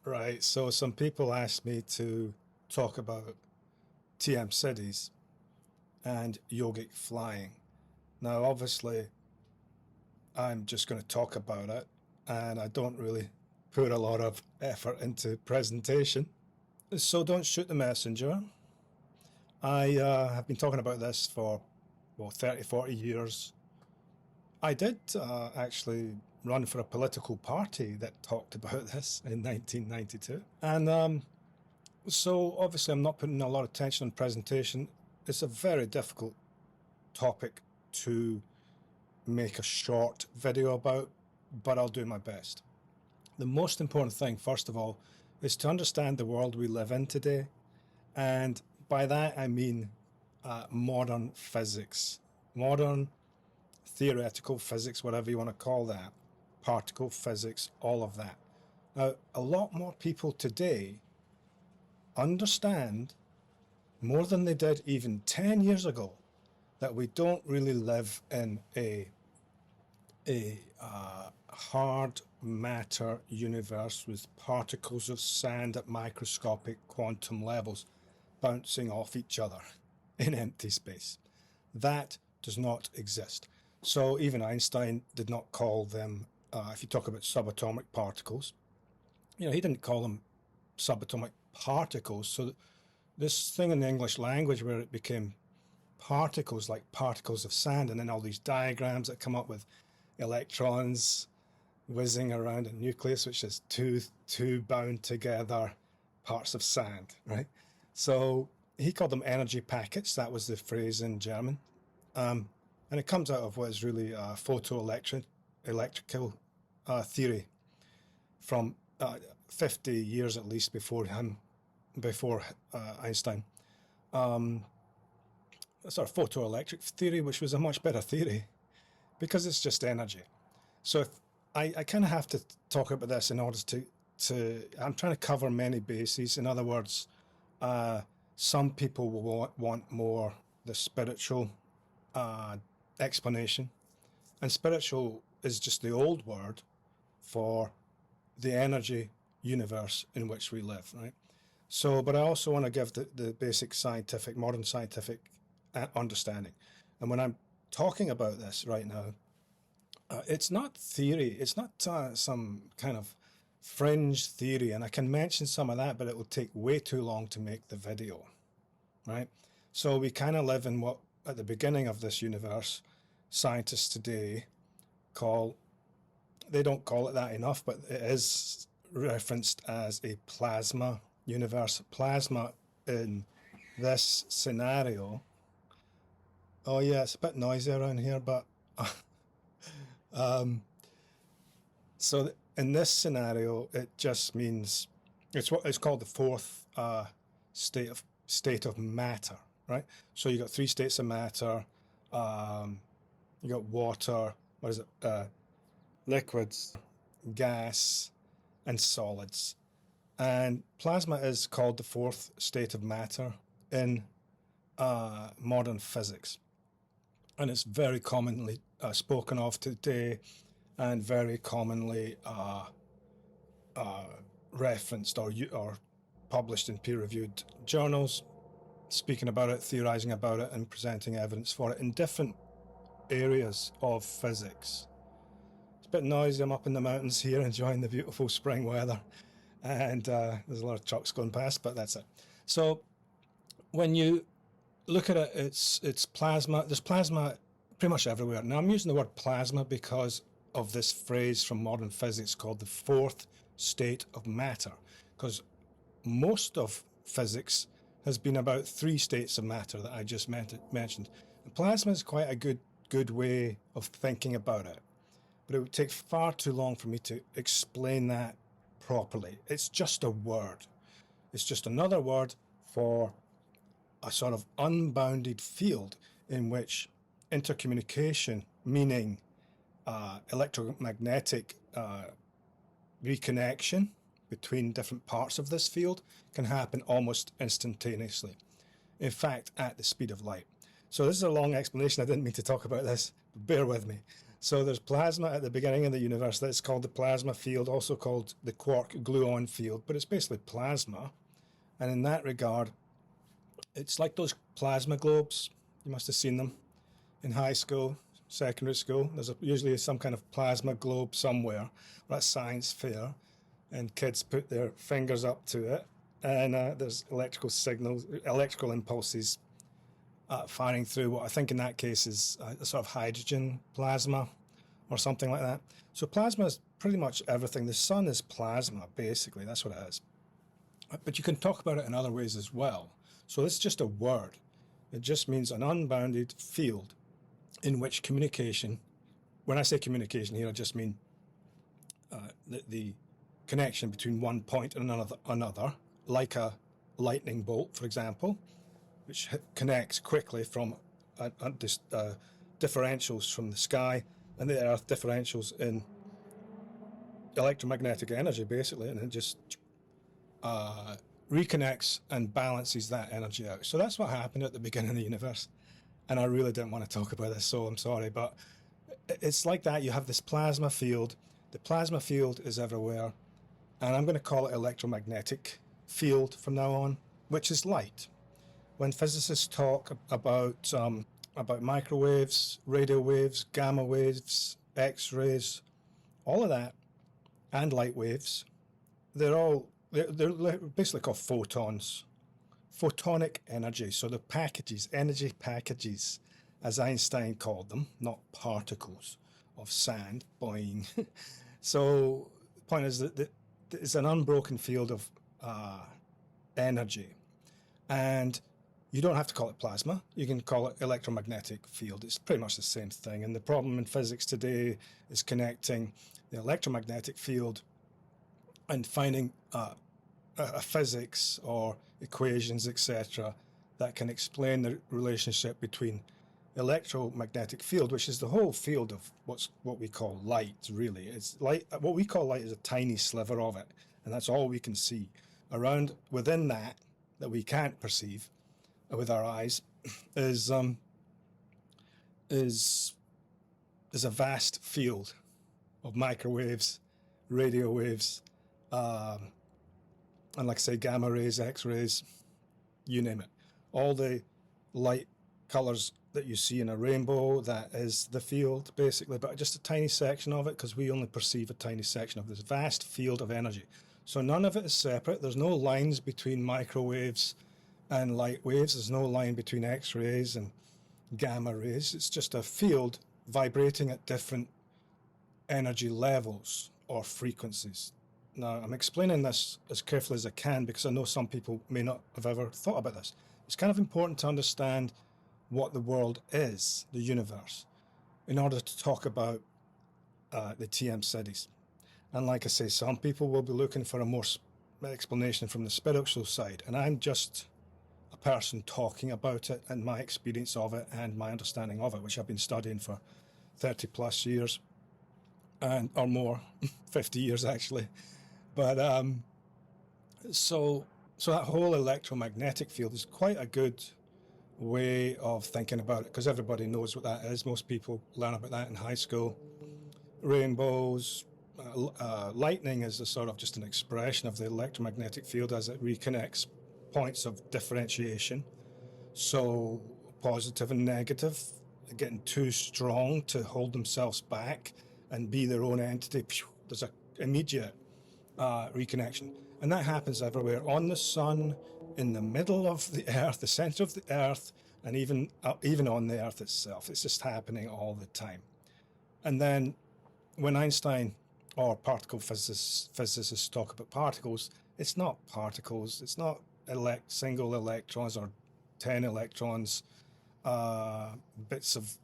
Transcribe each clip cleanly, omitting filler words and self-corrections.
Right, so some people asked me to talk about TM-Sidhis and yogic flying. Now, obviously, I'm just going to talk about it, and I don't really put a lot of effort into presentation. So don't shoot the messenger. I have been talking about this for, 30, 40 years. I did actually run for a political party that talked about this in 1992. And so obviously I'm not putting a lot of attention on presentation. It's a very difficult topic to make a short video about, but I'll do my best. The most important thing, first of all, is to understand the world we live in today. And by that I mean modern physics, modern theoretical physics, whatever you want to call that, particle physics, all of that. Now, a lot more people today understand, more than they did even 10 years ago, that we don't really live in a hard matter universe with particles of sand at microscopic quantum levels bouncing off each other in empty space. That does not exist. So even Einstein did not call them, if you talk about subatomic particles, he didn't call them subatomic particles. So this thing in the English language where it became particles, like particles of sand, and then all these diagrams that come up with electrons whizzing around a nucleus, which is two bound together parts of sand, right? So he called them energy packets. That was the phrase in German. And it comes out of what is really photoelectrical theory from 50 years at least before Einstein. Sort of photoelectric theory, which was a much better theory because it's just energy. So if I kind of have to talk about this in order to I'm trying to cover many bases. In other words, some people will want more the spiritual explanation, and spiritual is just the old word for the energy universe in which we live, right? So, but I also want to give the basic scientific, modern scientific understanding. And when I'm talking about this right now, it's not theory. It's not some kind of fringe theory. And I can mention some of that, but it will take way too long to make the video, right? So we kind of live in what, at the beginning of this universe, scientists today they don't call it that enough, but it is referenced as a plasma universe. Plasma in this scenario. Oh yeah, it's a bit noisy around here, but so in this scenario, it just means it's what is called the fourth state of matter, right? So you got three states of matter. You got water. What is it? Liquids, gas, and solids. And plasma is called the fourth state of matter in modern physics. And it's very commonly spoken of today and very commonly referenced or published in peer-reviewed journals, speaking about it, theorizing about it, and presenting evidence for it in different areas of physics. It's a bit noisy. I'm up in the mountains here enjoying the beautiful spring weather, and there's a lot of trucks going past, but that's it. So when you look at it, it's plasma. There's plasma pretty much everywhere. Now I'm using the word plasma because of this phrase from modern physics called the fourth state of matter, because most of physics has been about three states of matter that I just mentioned. And plasma is quite a good way of thinking about it, but it would take far too long for me to explain that properly. It's just a word. It's just another word for a sort of unbounded field in which intercommunication, meaning electromagnetic reconnection between different parts of this field, can happen almost instantaneously. In fact, at the speed of light. So this is a long explanation. I didn't mean to talk about this, but bear with me. So there's plasma at the beginning of the universe that's called the plasma field, also called the quark gluon field, but it's basically plasma. And in that regard, it's like those plasma globes. You must have seen them in high school, secondary school. There's usually some kind of plasma globe somewhere, or at science fair, and kids put their fingers up to it, and there's electrical signals, electrical impulses firing through what I think in that case is a sort of hydrogen plasma or something like that. So plasma is pretty much everything. The sun is plasma, basically. That's what it is. But you can talk about it in other ways as well. So this is just a word. It just means an unbounded field in which communication, when I say communication here, I just mean the connection between one point and another, like a lightning bolt, for example, which connects quickly from differentials from the sky and the Earth, differentials in electromagnetic energy, basically, and it just reconnects and balances that energy out. So that's what happened at the beginning of the universe. And I really didn't want to talk about this, so I'm sorry, but it's like that. You have this plasma field. The plasma field is everywhere, and I'm going to call it electromagnetic field from now on, which is light. When physicists talk about microwaves, radio waves, gamma waves, X-rays, all of that, and light waves, they're basically called photons. Photonic energy. So the packages, energy packages, as Einstein called them, not particles of sand, boing. So the point is that it's an unbroken field of energy. And you don't have to call it plasma. You can call it electromagnetic field. It's pretty much the same thing. And the problem in physics today is connecting the electromagnetic field and finding a physics or equations, etc., that can explain the relationship between electromagnetic field, which is the whole field of what we call light, really. It's light. What we call light is a tiny sliver of it, and that's all we can see. Around within that we can't perceive with our eyes is a vast field of microwaves, radio waves, and like I say, gamma rays, X-rays, you name it. All the light colors that you see in a rainbow, that is the field, basically, but just a tiny section of it, because we only perceive a tiny section of this vast field of energy. So none of it is separate. There's no lines between microwaves and light waves. There's no line between X-rays and gamma rays. It's just a field vibrating at different energy levels or frequencies. Now, I'm explaining this as carefully as I can because I know some people may not have ever thought about this. It's kind of important to understand what the world is, the universe, in order to talk about the TM-Sidhis. And like I say, some people will be looking for a more explanation from the spiritual side, and I'm just a person talking about it and my experience of it and my understanding of it, which I've been studying for 30 plus years, and or more, 50 years actually. But so that whole electromagnetic field is quite a good way of thinking about it, because everybody knows what that is. Most people learn about that in high school. Rainbows, lightning is a sort of just an expression of the electromagnetic field as it reconnects points of differentiation. So positive and negative, getting too strong to hold themselves back and be their own entity. There's an immediate reconnection, and that happens everywhere, on the sun, in the middle of the earth, the center of the earth, and even on the earth itself. It's just happening all the time. And then when Einstein or particle physicists talk about particles, it's not particles, it's not single electrons or 10 electrons, bits of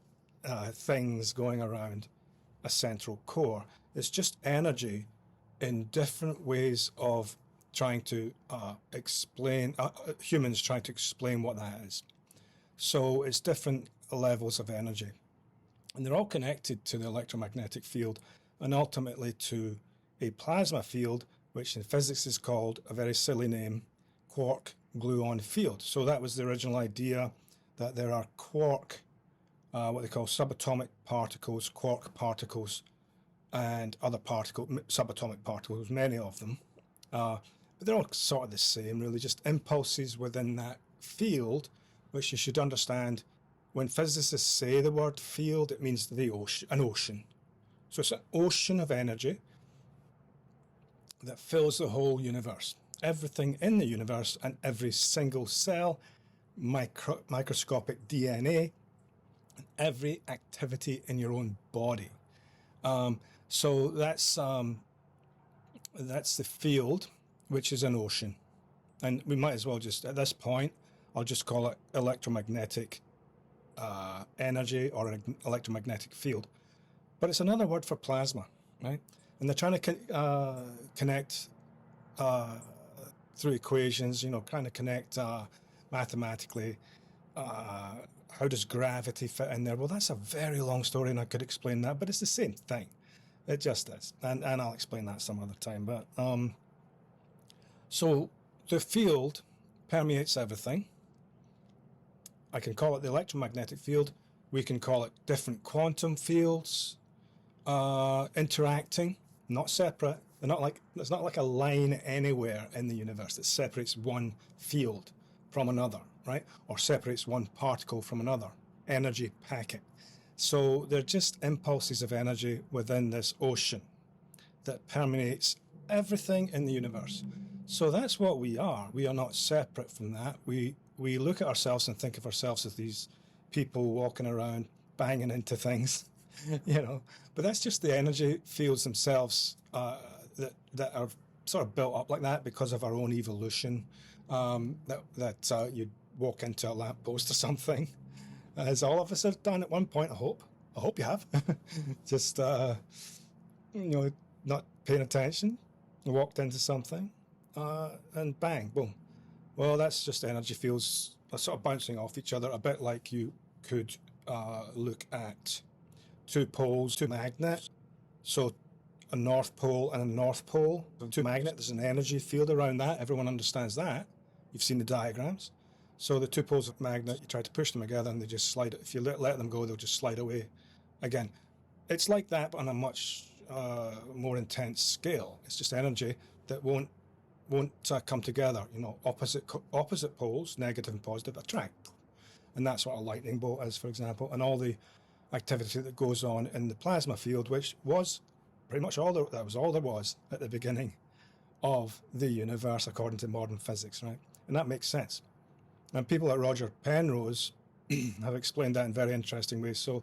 things going around a central core. It's just energy in different ways of trying to explain, humans trying to explain what that is. So it's different levels of energy. And they're all connected to the electromagnetic field and ultimately to a plasma field, which in physics is called, a very silly name, quark gluon field. So that was the original idea, that there are quark what they call subatomic particles, quark particles, and other subatomic particles, many of them. But they're all sort of the same, really, just impulses within that field, which you should understand. When physicists say the word field, it means an ocean. So it's an ocean of energy that fills the whole universe. Everything in the universe and every single cell, microscopic DNA, and every activity in your own body. So that's the field, which is an ocean. And we might as well just, at this point, I'll just call it electromagnetic energy or an electromagnetic field. But it's another word for plasma, right? And they're trying to connect through equations, trying to connect mathematically. How does gravity fit in there? Well, that's a very long story, and I could explain that, but it's the same thing. It just is, and I'll explain that some other time. But so the field permeates everything. I can call it the electromagnetic field. We can call it different quantum fields interacting, not separate. There's not like a line anywhere in the universe that separates one field from another, right? Or separates one particle from another energy packet. So they're just impulses of energy within this ocean that permeates everything in the universe. So that's what we are. We are not separate from that. We look at ourselves and think of ourselves as these people walking around banging into things, But that's just the energy fields themselves that are sort of built up like that because of our own evolution. That you'd walk into a lamppost or something, as all of us have done at one point. I hope you have. Just not paying attention, walked into something, and bang, boom. Well, that's just energy fields sort of bouncing off each other, a bit like you could look at two poles, two magnets. So a North Pole and a North Pole, two magnets, there's an energy field around that. Everyone understands that. You've seen the diagrams. So the two poles of magnet, you try to push them together and they just slide. If you let them go, they'll just slide away. Again, it's like that, but on a much more intense scale. It's just energy that won't come together. Opposite poles, negative and positive, attract. And that's what a lightning bolt is, for example, and all the activity that goes on in the plasma field, which was pretty much that was all there was at the beginning of the universe, according to modern physics, right? And that makes sense. And people like Roger Penrose have explained that in very interesting ways. So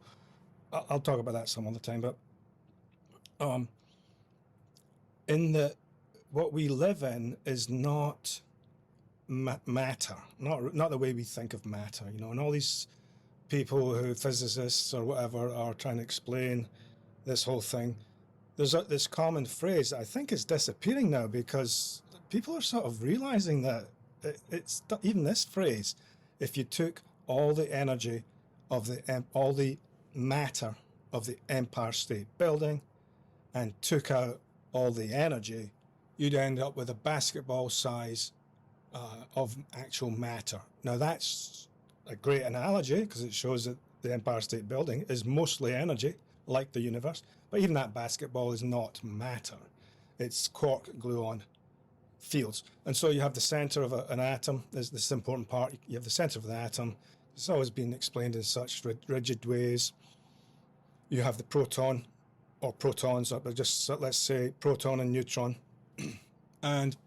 I'll talk about that some other time. But what we live in is not matter, not the way we think of matter, and all these people physicists or whatever, are trying to explain this whole thing. There's this common phrase that I think is disappearing now because people are sort of realizing that it's even this phrase. If you took all the energy of all the matter of the Empire State Building and took out all the energy, you'd end up with a basketball size of actual matter. Now that's a great analogy because it shows that the Empire State Building is mostly energy, like the universe. But even that basketball is not matter. It's quark gluon fields. And so you have the center of an atom. There's this important part. You have the center of the atom. It's always been explained in such rigid ways. You have the proton or protons, or just let's say proton and neutron. And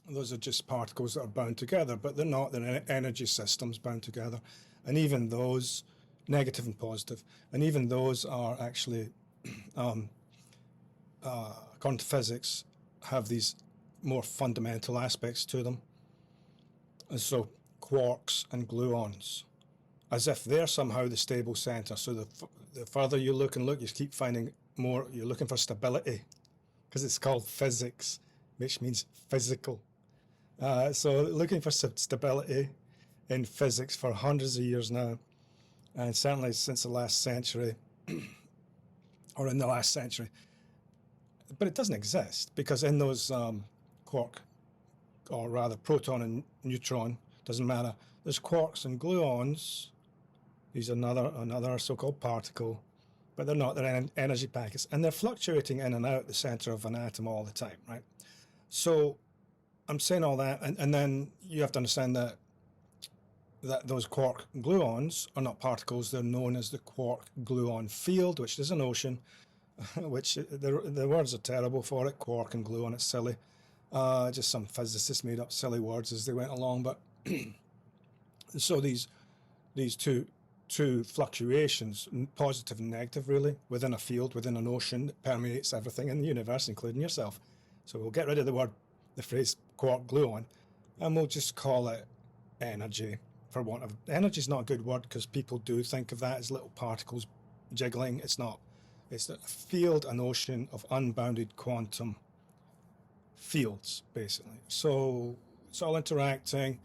those are just particles that are bound together, but they're not. They're energy systems bound together. And even those, negative and positive, and even those are actually, according to physics, have these more fundamental aspects to them. And so quarks and gluons, as if they're somehow the stable center. So the further you look, you keep finding more. You're looking for stability because it's called physics, which means physical. So looking for stability in physics for hundreds of years now, and certainly since the last century, or in the last century. But it doesn't exist because in those quark, or rather proton and neutron, doesn't matter, there's quarks and gluons These are another so-called particle, but they're not. They're energy packets, and they're fluctuating in and out the center of an atom all the time, right? So I'm saying all that, and then you have to understand that those quark gluons are not particles. They're known as the quark gluon field, which is an ocean, which the words are terrible for it, quark and gluon. It's silly. Just some physicists made up silly words as they went along. But so these two fluctuations, positive and negative, really, within a field, within an ocean that permeates everything in the universe, including yourself. So we'll get rid of the phrase quark gluon, and we'll just call it energy. For want of energy is not a good word, because people do think of that as little particles jiggling. It's not. It's a field, an ocean of unbounded quantum fields, basically. So it's all interacting.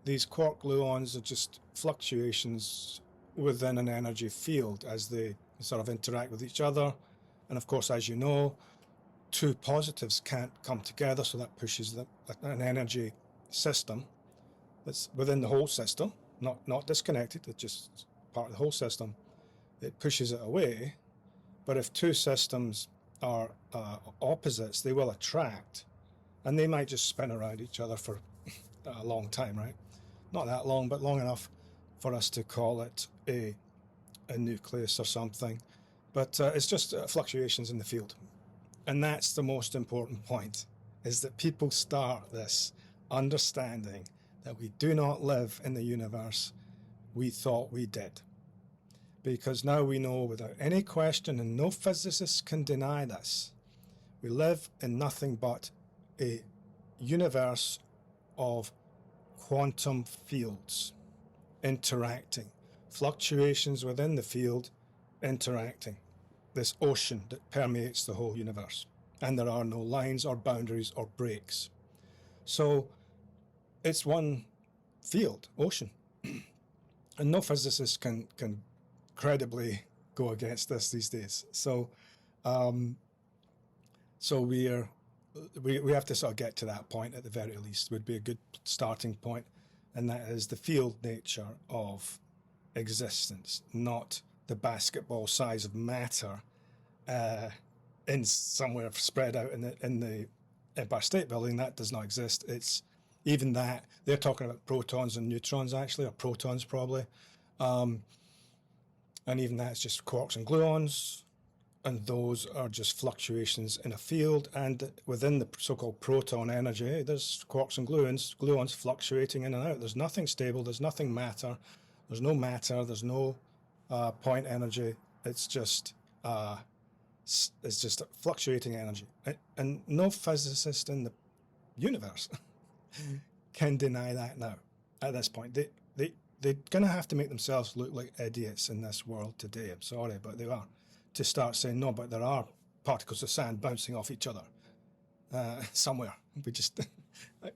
These quark gluons are just fluctuations within an energy field as they sort of interact with each other. And of course, as you know, two positives can't come together, so that pushes an energy system that's within the whole system, not disconnected, it's just part of the whole system. It pushes it away. But if two systems are opposites, they will attract, and they might just spin around each other for a long time, right? Not that long, but long enough for us to call it a nucleus or something. But it's just fluctuations in the field. And that's the most important point, is that people start this understanding that we do not live in the universe we thought we did. Because now we know without any question, and no physicist can deny this, we live in nothing but a universe of quantum fields interacting, fluctuations within the field interacting, this ocean that permeates the whole universe. And there are no lines or boundaries or breaks. So it's one field, ocean. And no physicist can credibly go against this these days. So we have to sort of get to that point at the very least, would be a good starting point, and that is the field nature of existence, not the basketball size of matter in somewhere spread out in the Empire State Building. That does not exist. It's even that they're talking about protons and neutrons, actually, or protons probably, and even that's just quarks and gluons, and those are just fluctuations in a field. And within the so-called proton energy, there's quarks and gluons fluctuating in and out. There's nothing stable. There's nothing matter. There's no matter. There's no point energy. It's just fluctuating energy. And no physicist in the universe can deny that now. At this point, they're going to have to make themselves look like idiots in this world today. I'm sorry, but they are. To start saying, no, but there are particles of sand bouncing off each other somewhere. We just,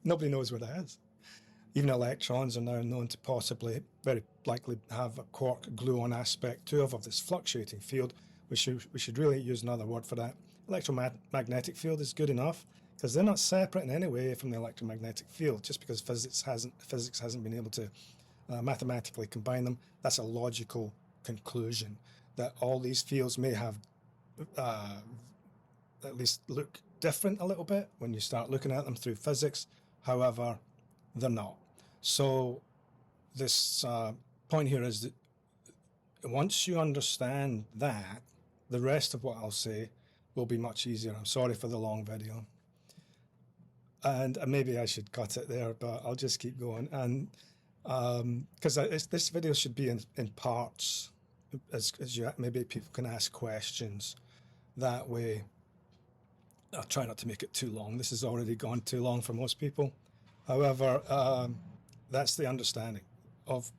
nobody knows where that is. Even electrons are now known to possibly, very likely, have a quark gluon aspect too of this fluctuating field. We should really use another word for that. Electromagnetic field is good enough, because they're not separate in any way from the electromagnetic field. Just because physics hasn't been able to mathematically combine them, that's a logical conclusion, that all these fields may have at least look different a little bit when you start looking at them through physics. However, they're not. So this point here is that once you understand that, the rest of what I'll say will be much easier. I'm sorry for the long video. And maybe I should cut it there, but I'll just keep going. And because this video should be in parts, as maybe people can ask questions that way. I'll try not to make it too long. This has already gone too long for most people. However, that's the understanding of,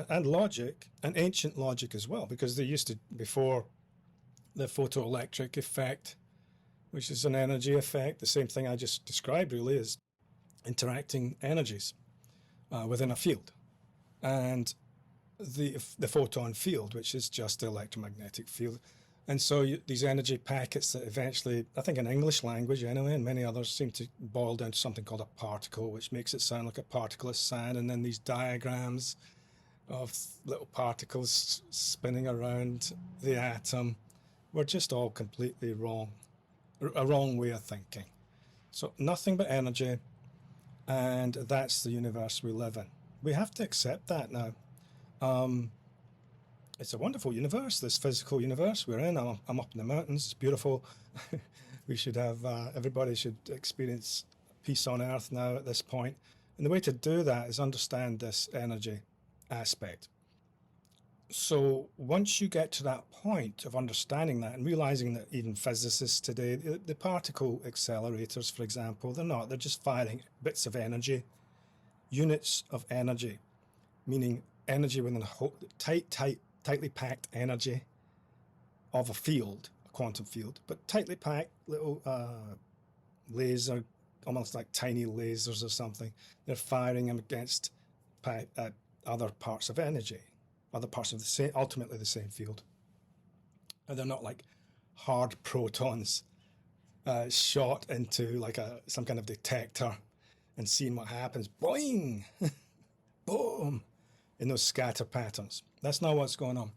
and logic, and ancient logic as well, because they used to, before the photoelectric effect, which is an energy effect, the same thing I just described really, is interacting energies within a field. And the photon field, which is just the electromagnetic field. And so these energy packets that eventually, I think in English language anyway, and many others, seem to boil down to something called a particle, which makes it sound like a particle of sand. And then these diagrams of little particles spinning around the atom. We're just all completely wrong, a wrong way of thinking. So nothing but energy, and that's the universe we live in. We have to accept that now. It's a wonderful universe, this physical universe we're in. I'm up in the mountains. It's beautiful. We should have, everybody should experience peace on earth now at this point. And the way to do that is understand this energy aspect. So once you get to that point of understanding that and realizing that even physicists today, the particle accelerators, for example, they're just firing bits of energy, units of energy, meaning energy within a tightly packed energy of a field, a quantum field, but tightly packed little laser, almost like tiny lasers or something. They're firing them against other parts of energy, other parts of the same, ultimately the same field. And they're not like hard protons shot into like some kind of detector and seeing what happens. Boing! Boom! In those scatter patterns. That's not what's going on.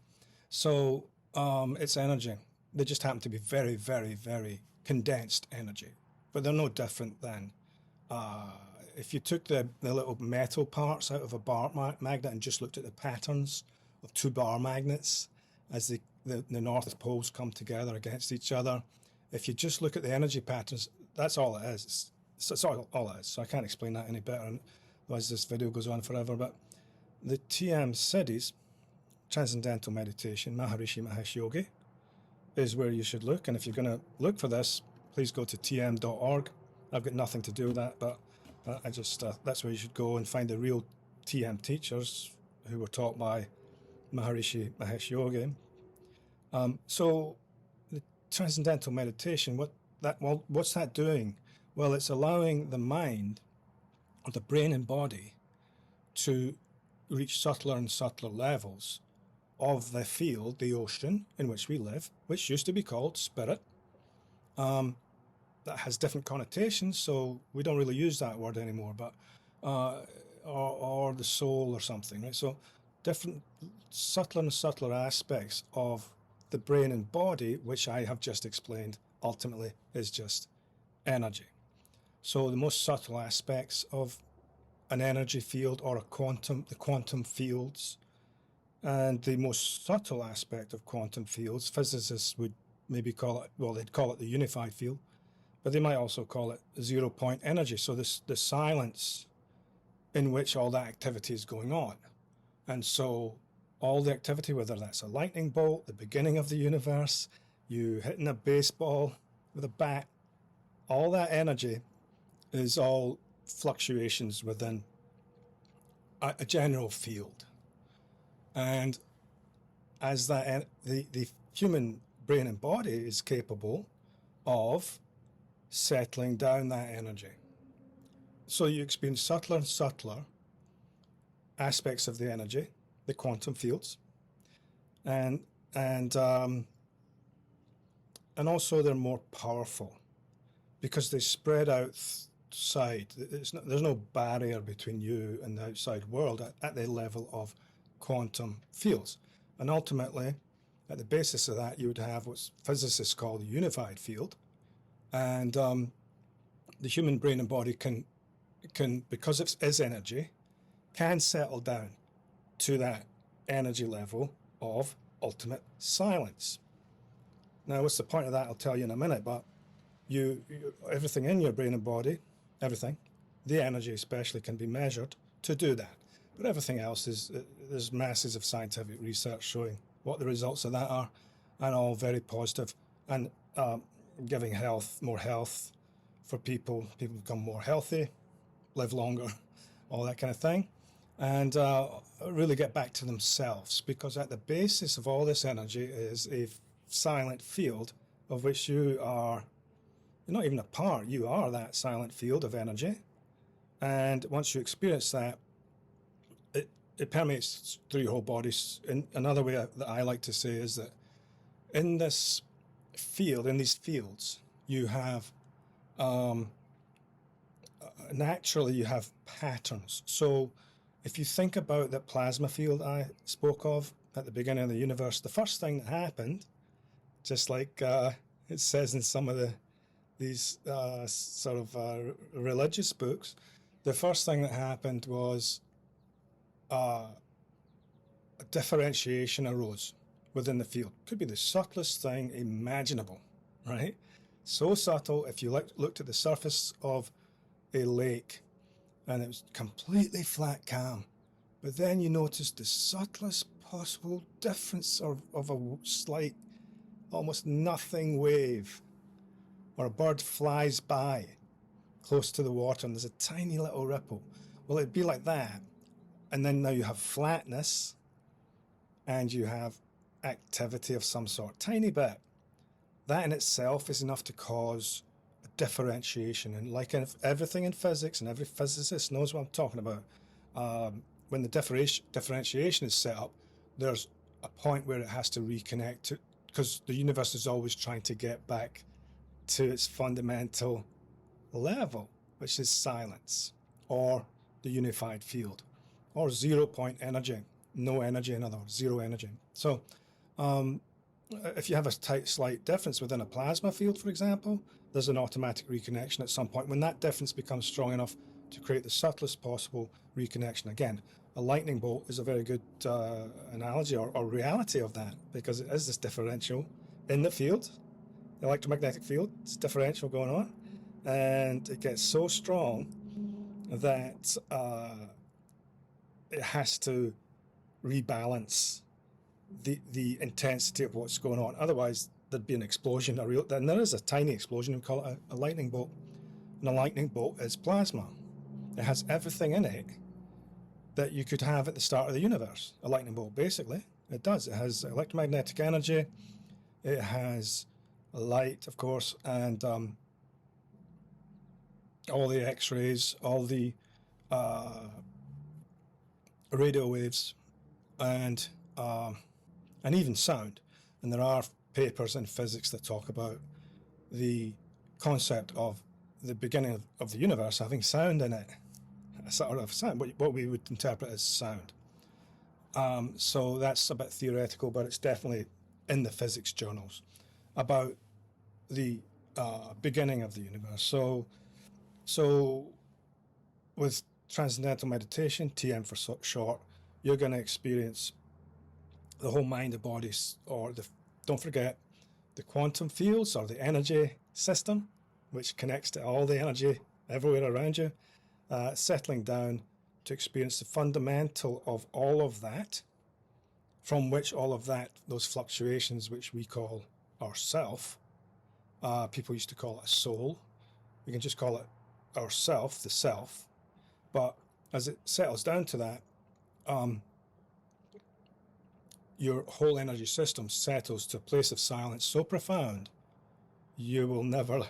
So it's energy. They just happen to be very, very, very condensed energy. But they're no different than if you took the little metal parts out of a bar magnet and just looked at the patterns of two bar magnets as the north poles come together against each other. If you just look at the energy patterns, that's all it is. It's all it is. So I can't explain that any better, otherwise this video goes on forever. But the TM-Sidhis, Transcendental Meditation, Maharishi Mahesh Yogi, is where you should look. And if you're going to look for this, please go to tm.org. I've got nothing to do with that, but that's where you should go and find the real TM teachers who were taught by Maharishi Mahesh Yogi. So the Transcendental Meditation, what's that doing? Well, it's allowing the mind, or the brain and body, to reach subtler and subtler levels of the field, the ocean in which we live, which used to be called spirit. That has different connotations, so we don't really use that word anymore, but or the soul or something, right? So different subtler and subtler aspects of the brain and body, which I have just explained, ultimately is just energy. So the most subtle aspects of an energy field or the quantum fields, and the most subtle aspect of quantum fields, physicists would maybe call it, well, they'd call it the unified field, but they might also call it 0-point energy. So the silence in which all that activity is going on. And so all the activity, whether that's a lightning bolt, the beginning of the universe, you hitting a baseball with a bat, all that energy is all fluctuations within a general field. And as the human brain and body is capable of settling down that energy. So you experience subtler and subtler aspects of the energy, the quantum fields, and also they're more powerful because they spread outside. There's no barrier between you and the outside world at the level of quantum fields. And ultimately, at the basis of that, you would have what physicists call the unified field. And the human brain and body can, because it is energy, can settle down to that energy level of ultimate silence. Now, what's the point of that? I'll tell you in a minute, but everything in your brain and body, everything, the energy especially, can be measured to do that. But everything else there's masses of scientific research showing what the results of that are, and all very positive, and giving more health for people. People become more healthy, live longer, all that kind of thing, and really get back to themselves, because at the basis of all this energy is a silent field of which you're not even a part, you are that silent field of energy. And once you experience that, it permeates through your whole body. Another way that I like to say is that in these fields, you have naturally you have patterns. So if you think about that plasma field I spoke of at the beginning of the universe, the first thing that happened, just like it says in some of these religious books, the first thing that happened was a differentiation arose within the field. Could be the subtlest thing imaginable, right? So subtle, if you looked at the surface of a lake and it was completely flat calm, but then you noticed the subtlest possible difference of a slight, almost nothing wave, or a bird flies by close to the water and there's a tiny little ripple. Well, it'd be like that. And then now you have flatness and you have activity of some sort, tiny bit. That in itself is enough to cause a differentiation. And like everything in physics, and every physicist knows what I'm talking about, when the differentiation is set up, there's a point where it has to reconnect to, because the universe is always trying to get back to its fundamental level, which is silence, or the unified field, or 0 point energy, no energy, in other words, zero energy. So if you have a slight difference within a plasma field, for example, there's an automatic reconnection at some point when that difference becomes strong enough to create the subtlest possible reconnection. Again, a lightning bolt is a very good analogy or reality of that, because it is this differential in the field, the electromagnetic field. It's differential going on, and it gets so strong that it has to rebalance the intensity of what's going on. Otherwise, there'd be an explosion. And there is a tiny explosion. We call it a lightning bolt. And a lightning bolt is plasma. It has everything in it that you could have at the start of the universe. A lightning bolt, basically. It does. It has electromagnetic energy. It has light, of course, and all the X-rays, all the radio waves, and even sound. And there are papers in physics that talk about the concept of the beginning of the universe having sound in it, a sort of sound, what we would interpret as sound. So that's a bit theoretical, but it's definitely in the physics journals about the beginning of the universe. So with transcendental meditation, TM for short, you're going to experience the whole mind and body, or don't forget the quantum fields, or the energy system, which connects to all the energy everywhere around you, settling down to experience the fundamental of all of that, from which all of that, those fluctuations, which we call ourself, people used to call it a soul. We can just call it ourself, the self. But as it settles down to that, your whole energy system settles to a place of silence so profound, you will never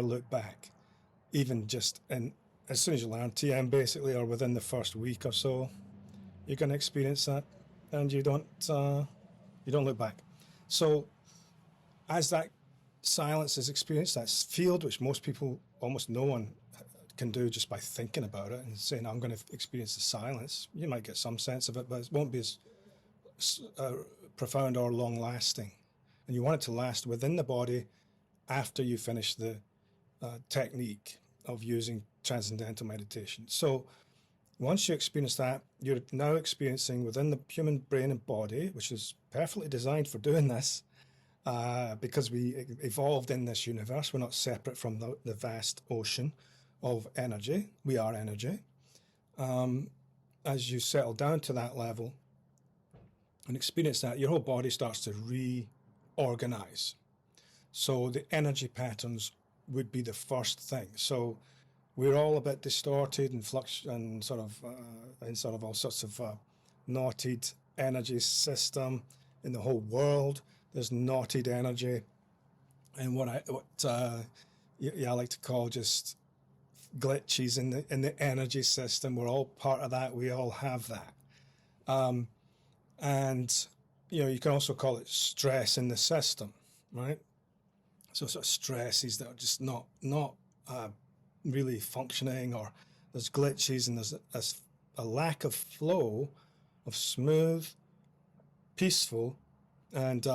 look back. Even just as soon as you learn TM, basically, or within the first week or so, you're going to experience that, and you don't look back. So as that silence is experienced, that field, which most people, almost no one can do just by thinking about it and saying, I'm going to experience the silence. You might get some sense of it, but it won't be as profound or long lasting. And you want it to last within the body after you finish the technique of using transcendental meditation. So once you experience that, you're now experiencing within the human brain and body, which is perfectly designed for doing this, because we evolved in this universe. We're not separate from the vast ocean of energy. We are energy. As you settle down to that level and experience that, your whole body starts to reorganize. So the energy patterns would be the first thing. So we're all a bit distorted and in sort of all sorts of knotted energy system in the whole world. There's knotted energy, and what I like to call just glitches in the energy system. We're all part of that. We all have that. And you can also call it stress in the system, right? So sort of stresses that are just not really functioning, or there's glitches and there's a lack of flow of smooth, peaceful, and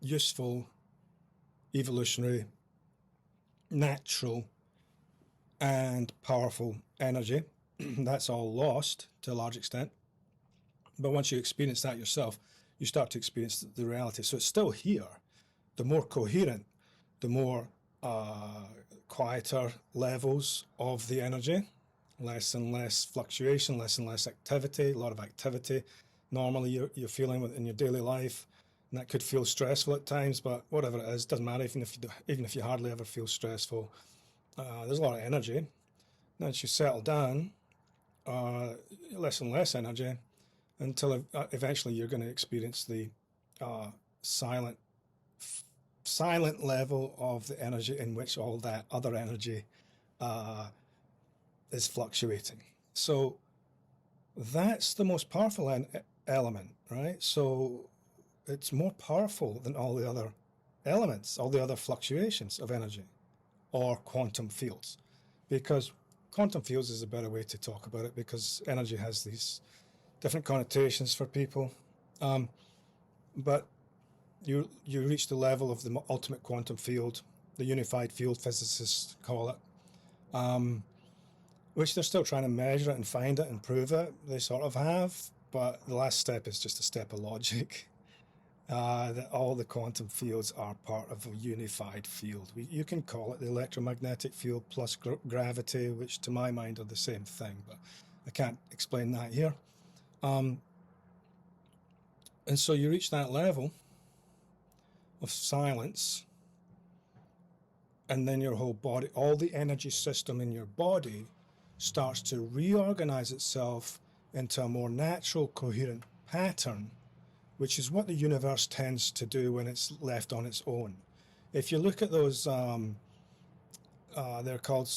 useful, evolutionary, natural, and powerful energy. That's all lost to a large extent. But once you experience that yourself, you start to experience the reality. So it's still here. The more coherent, the more quieter levels of the energy, less and less fluctuation, less and less activity, a lot of activity. Normally you're feeling in your daily life, and that could feel stressful at times, but whatever it is, doesn't matter. Even if you hardly ever feel stressful, there's a lot of energy. Now as you settle down, less and less energy, until eventually you're going to experience the silent level of the energy in which all that other energy is fluctuating. So that's the most powerful element, right? So it's more powerful than all the other elements, all the other fluctuations of energy or quantum fields, because quantum fields is a better way to talk about it, because energy has these different connotations for people. But you reach the level of the ultimate quantum field, the unified field, physicists call it, which they're still trying to measure it and find it and prove it. They sort of have, but the last step is just a step of logic. That all the quantum fields are part of a unified field. You can call it the electromagnetic field plus gravity, which to my mind are the same thing, but I can't explain that here. And so you reach that level of silence, and then your whole body, all the energy system in your body starts to reorganize itself into a more natural, coherent pattern, which is what the universe tends to do when it's left on its own. If you look at those, they're called,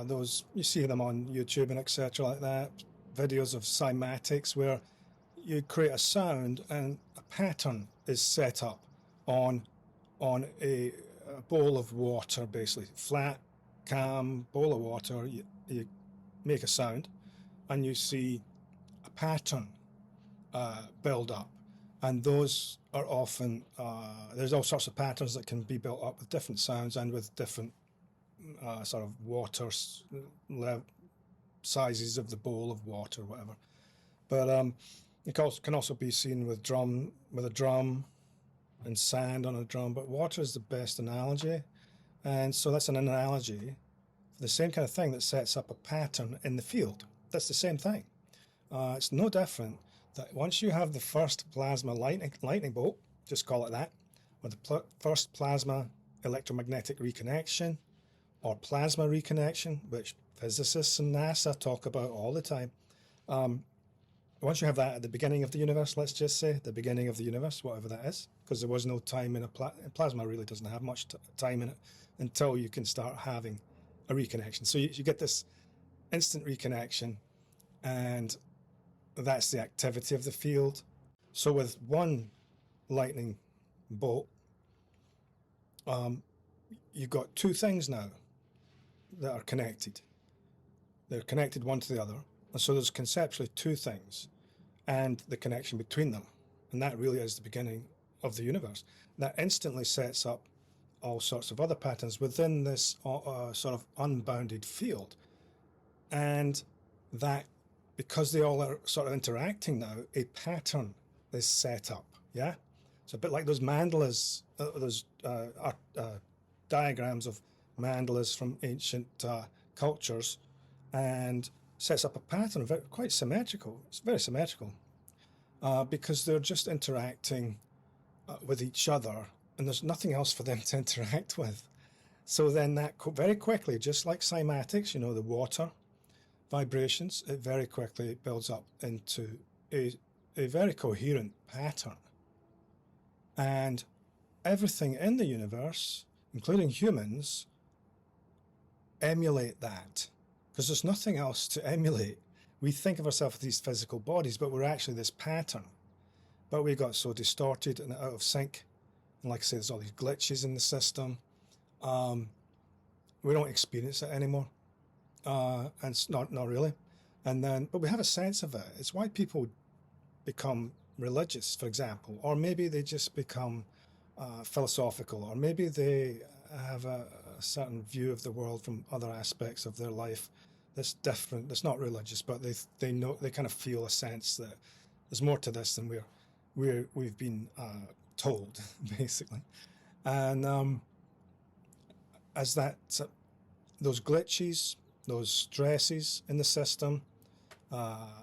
those, you see them on YouTube and etc. like that, videos of cymatics, where you create a sound and a pattern is set up on a bowl of water, basically flat, calm bowl of water. You make a sound and you see a pattern build up, and those are often there's all sorts of patterns that can be built up with different sounds and with different sort of water sizes of the bowl of water, whatever. But it can also be seen with a drum and sand on a drum, but water is the best analogy. And so that's an analogy for the same kind of thing that sets up a pattern in the field. That's the same thing. It's no different that once you have the first plasma lightning bolt, just call it that, or the first plasma electromagnetic reconnection or plasma reconnection, which physicists and NASA talk about all the time. Once you have that at the beginning of the universe, let's just say the beginning of the universe, whatever that is, because there was no time in plasma really doesn't have much time in it until you can start having a reconnection. So you get this instant reconnection, and that's the activity of the field. So with one lightning bolt, you've got two things now that are connected. They're connected one to the other. And so there's conceptually two things and the connection between them. And that really is the beginning of the universe. That instantly sets up all sorts of other patterns within this sort of unbounded field. And that, because they all are sort of interacting now, a pattern is set up. Yeah? It's a bit like those mandalas, those diagrams of mandalas from ancient cultures, and sets up a pattern, quite symmetrical. It's very symmetrical because they're just interacting with each other, and there's nothing else for them to interact with. So then that very quickly, just like cymatics, you know, the water vibrations, it very quickly builds up into a very coherent pattern. And everything in the universe, including humans, emulate that, because there's nothing else to emulate. We think of ourselves as these physical bodies, but we're actually this pattern. But we got so distorted and out of sync. And like I say, there's all these glitches in the system. We don't experience it anymore. and it's not really. And then, but we have a sense of it. It's why people become religious, for example, or maybe they just become philosophical, or maybe they have a certain view of the world from other aspects of their life that's different, that's not religious, but they know, they kind of feel a sense that there's more to this than we've been told, basically. And as that those glitches, those stresses in the system,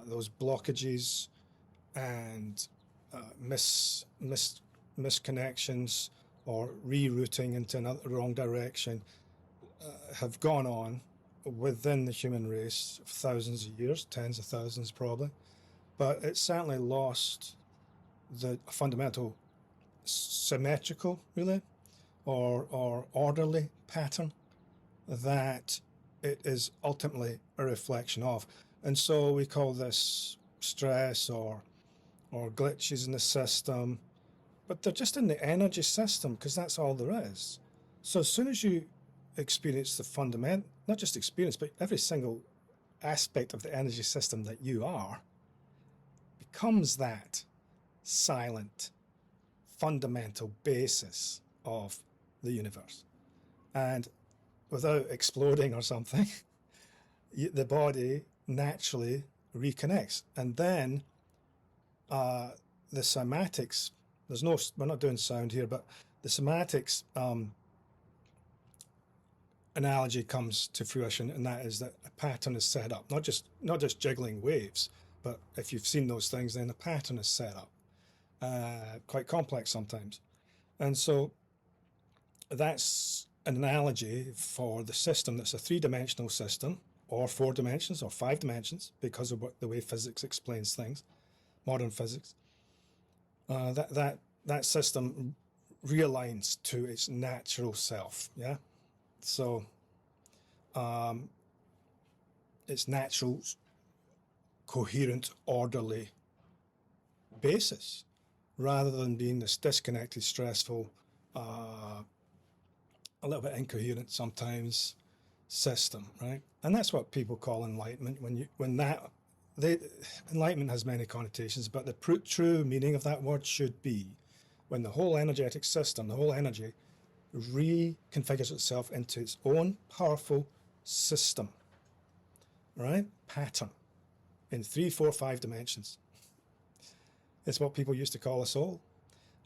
those blockages and misconnections or rerouting into another wrong direction have gone on within the human race for thousands of years, tens of thousands probably, but it's certainly lost the fundamental symmetrical, really, or orderly pattern that it is ultimately a reflection of. And so we call this stress or glitches in the system, but they're just in the energy system because that's all there is. So as soon as you experience the fundamental, not just experience, but every single aspect of the energy system that you are becomes that silent, fundamental basis of the universe. And without exploding or something, the body naturally reconnects. And then the cymatics, we're not doing sound here, but the cymatics analogy comes to fruition, and that is that a pattern is set up, not just jiggling waves, but if you've seen those things, then the pattern is set up, quite complex sometimes. And so that's an analogy for the system that's a three-dimensional system, or 4 dimensions, or 5 dimensions, because of the way physics explains things, modern physics. That system realigns to its natural self, yeah? So its natural, coherent, orderly basis, rather than being this disconnected, stressful, a little bit incoherent sometimes system, right? And that's what people call enlightenment. Enlightenment has many connotations, but the true meaning of that word should be when the whole energetic system, the whole energy, reconfigures itself into its own powerful system, right? Pattern in 3, 4, 5 dimensions. It's what people used to call a soul.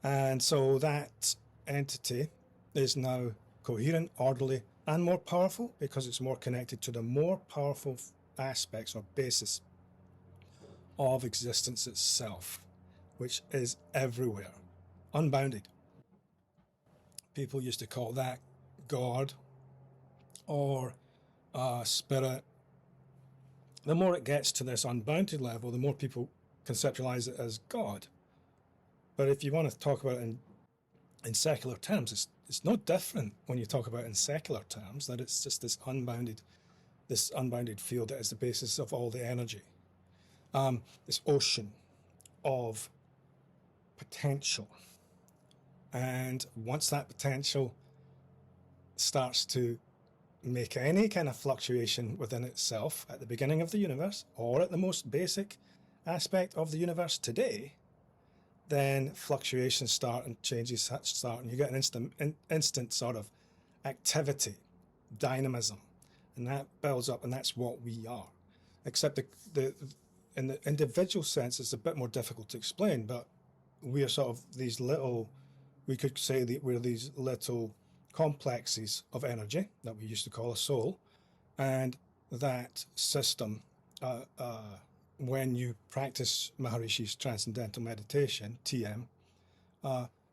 And so that entity is now coherent, orderly, and more powerful because it's more connected to the more powerful aspects or basis of existence itself, which is everywhere, unbounded. People used to call that God or spirit. The more it gets to this unbounded level, the more people conceptualize it as God. But if you want to talk about it in secular terms, it's no different when you talk about it in secular terms, that it's just this unbounded field that is the basis of all the energy. This ocean of potential. And once that potential starts to make any kind of fluctuation within itself at the beginning of the universe or at the most basic aspect of the universe today, then fluctuations start and changes start, and you get an instant sort of activity, dynamism, and that builds up, and that's what we are. Except in the individual sense, it's a bit more difficult to explain, but we are sort of these little, we could say that we're these little complexes of energy that we used to call a soul, and that system, when you practice Maharishi's Transcendental Meditation, TM,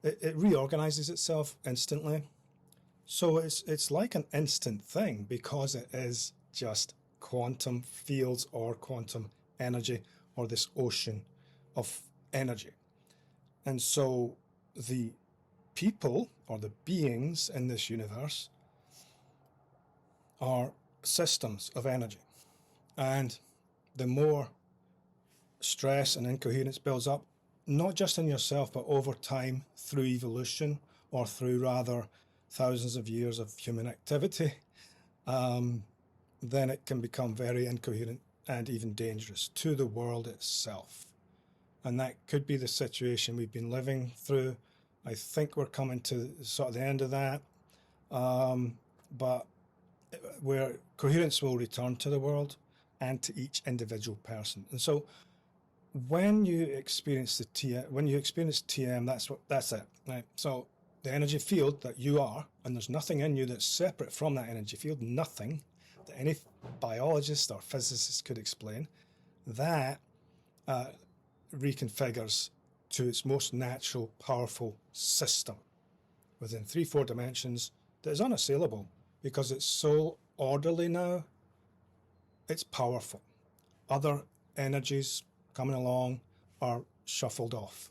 it reorganizes itself instantly. So it's like an instant thing because it is just quantum fields or quantum energy or this ocean of energy. And so the people or the beings in this universe are systems of energy. And the more stress and incoherence builds up, not just in yourself, but over time through evolution or through rather thousands of years of human activity, then it can become very incoherent and even dangerous to the world itself. And that could be the situation we've been living through. I think we're coming to sort of the end of that. But where coherence will return to the world and to each individual person. And so when you experience TM, that's it, right? So the energy field that you are, and there's nothing in you that's separate from that energy field, nothing that any biologist or physicist could explain, that reconfigures to its most natural, powerful system within 3-4 dimensions that is unassailable because it's so orderly now, it's powerful. Other energies coming along are shuffled off.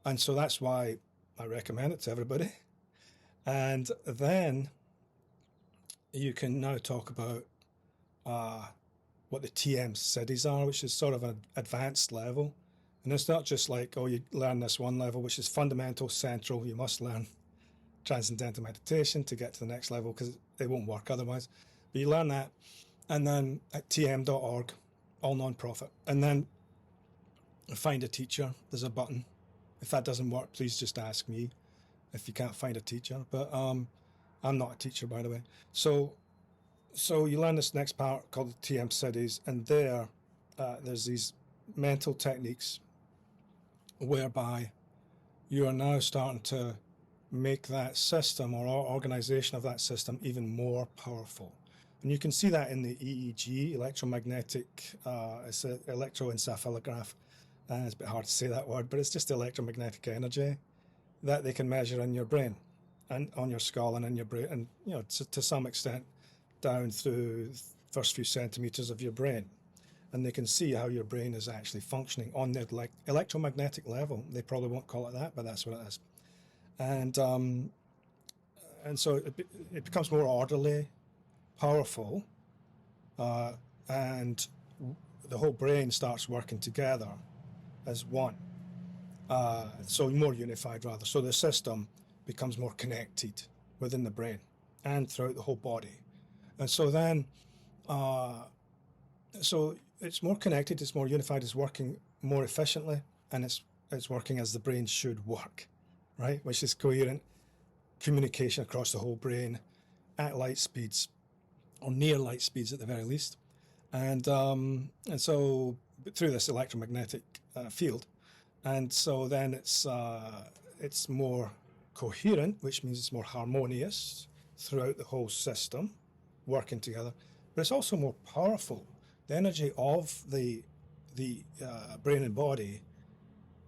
And so that's why I recommend it to everybody. And then you can now talk about what the TM-Sidhis are, which is sort of an advanced level. And it's not just like, oh, you learn this one level, which is fundamental, central. You must learn transcendental meditation to get to the next level because it won't work otherwise. But you learn that. And then at tm.org, all non-profit. And then find a teacher. There's a button. If that doesn't work, please just ask me if you can't find a teacher. But I'm not a teacher, by the way. So you learn this next part called the TM-Sidhis, and there's these mental techniques whereby you are now starting to make that system or organization of that system even more powerful. And you can see that in the EEG, electromagnetic, it's an electroencephalograph. It's a bit hard to say that word, but it's just electromagnetic energy that they can measure in your brain and on your skull and in your brain, and to some extent down through the first few centimeters of your brain. And they can see how your brain is actually functioning on the electromagnetic level. They probably won't call it that, but that's what it is. And so it becomes more orderly, powerful, and the whole brain starts working together as one. So more unified, rather. So the system becomes more connected within the brain and throughout the whole body. And so then, so it's more connected, it's more unified, it's working more efficiently, and it's working as the brain should work, right? Which is coherent communication across the whole brain at light speeds, or near light speeds at the very least. And so through this electromagnetic field. And so then it's more coherent, which means it's more harmonious throughout the whole system, working together. But it's also more powerful. The energy of the brain and body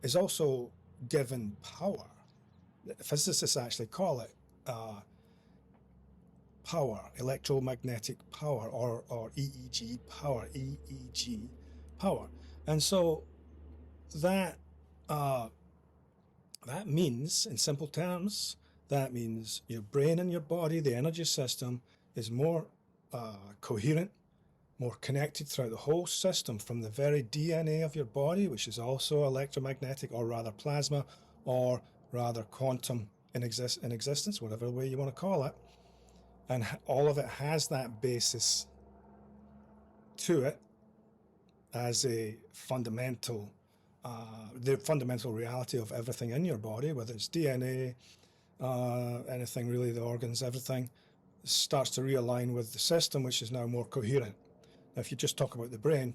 is also given power. Physicists actually call it power, electromagnetic power, or EEG power, EEG power. And so that means, in simple terms, that means your brain and your body, the energy system, is more coherent, more connected throughout the whole system, from the very DNA of your body, which is also electromagnetic, or rather plasma, or rather quantum in existence, whatever way you want to call it. And all of it has that basis to it as a fundamental, the fundamental reality of everything in your body, whether it's DNA, anything really, the organs, everything starts to realign with the system, which is now more coherent. Now, if you just talk about the brain,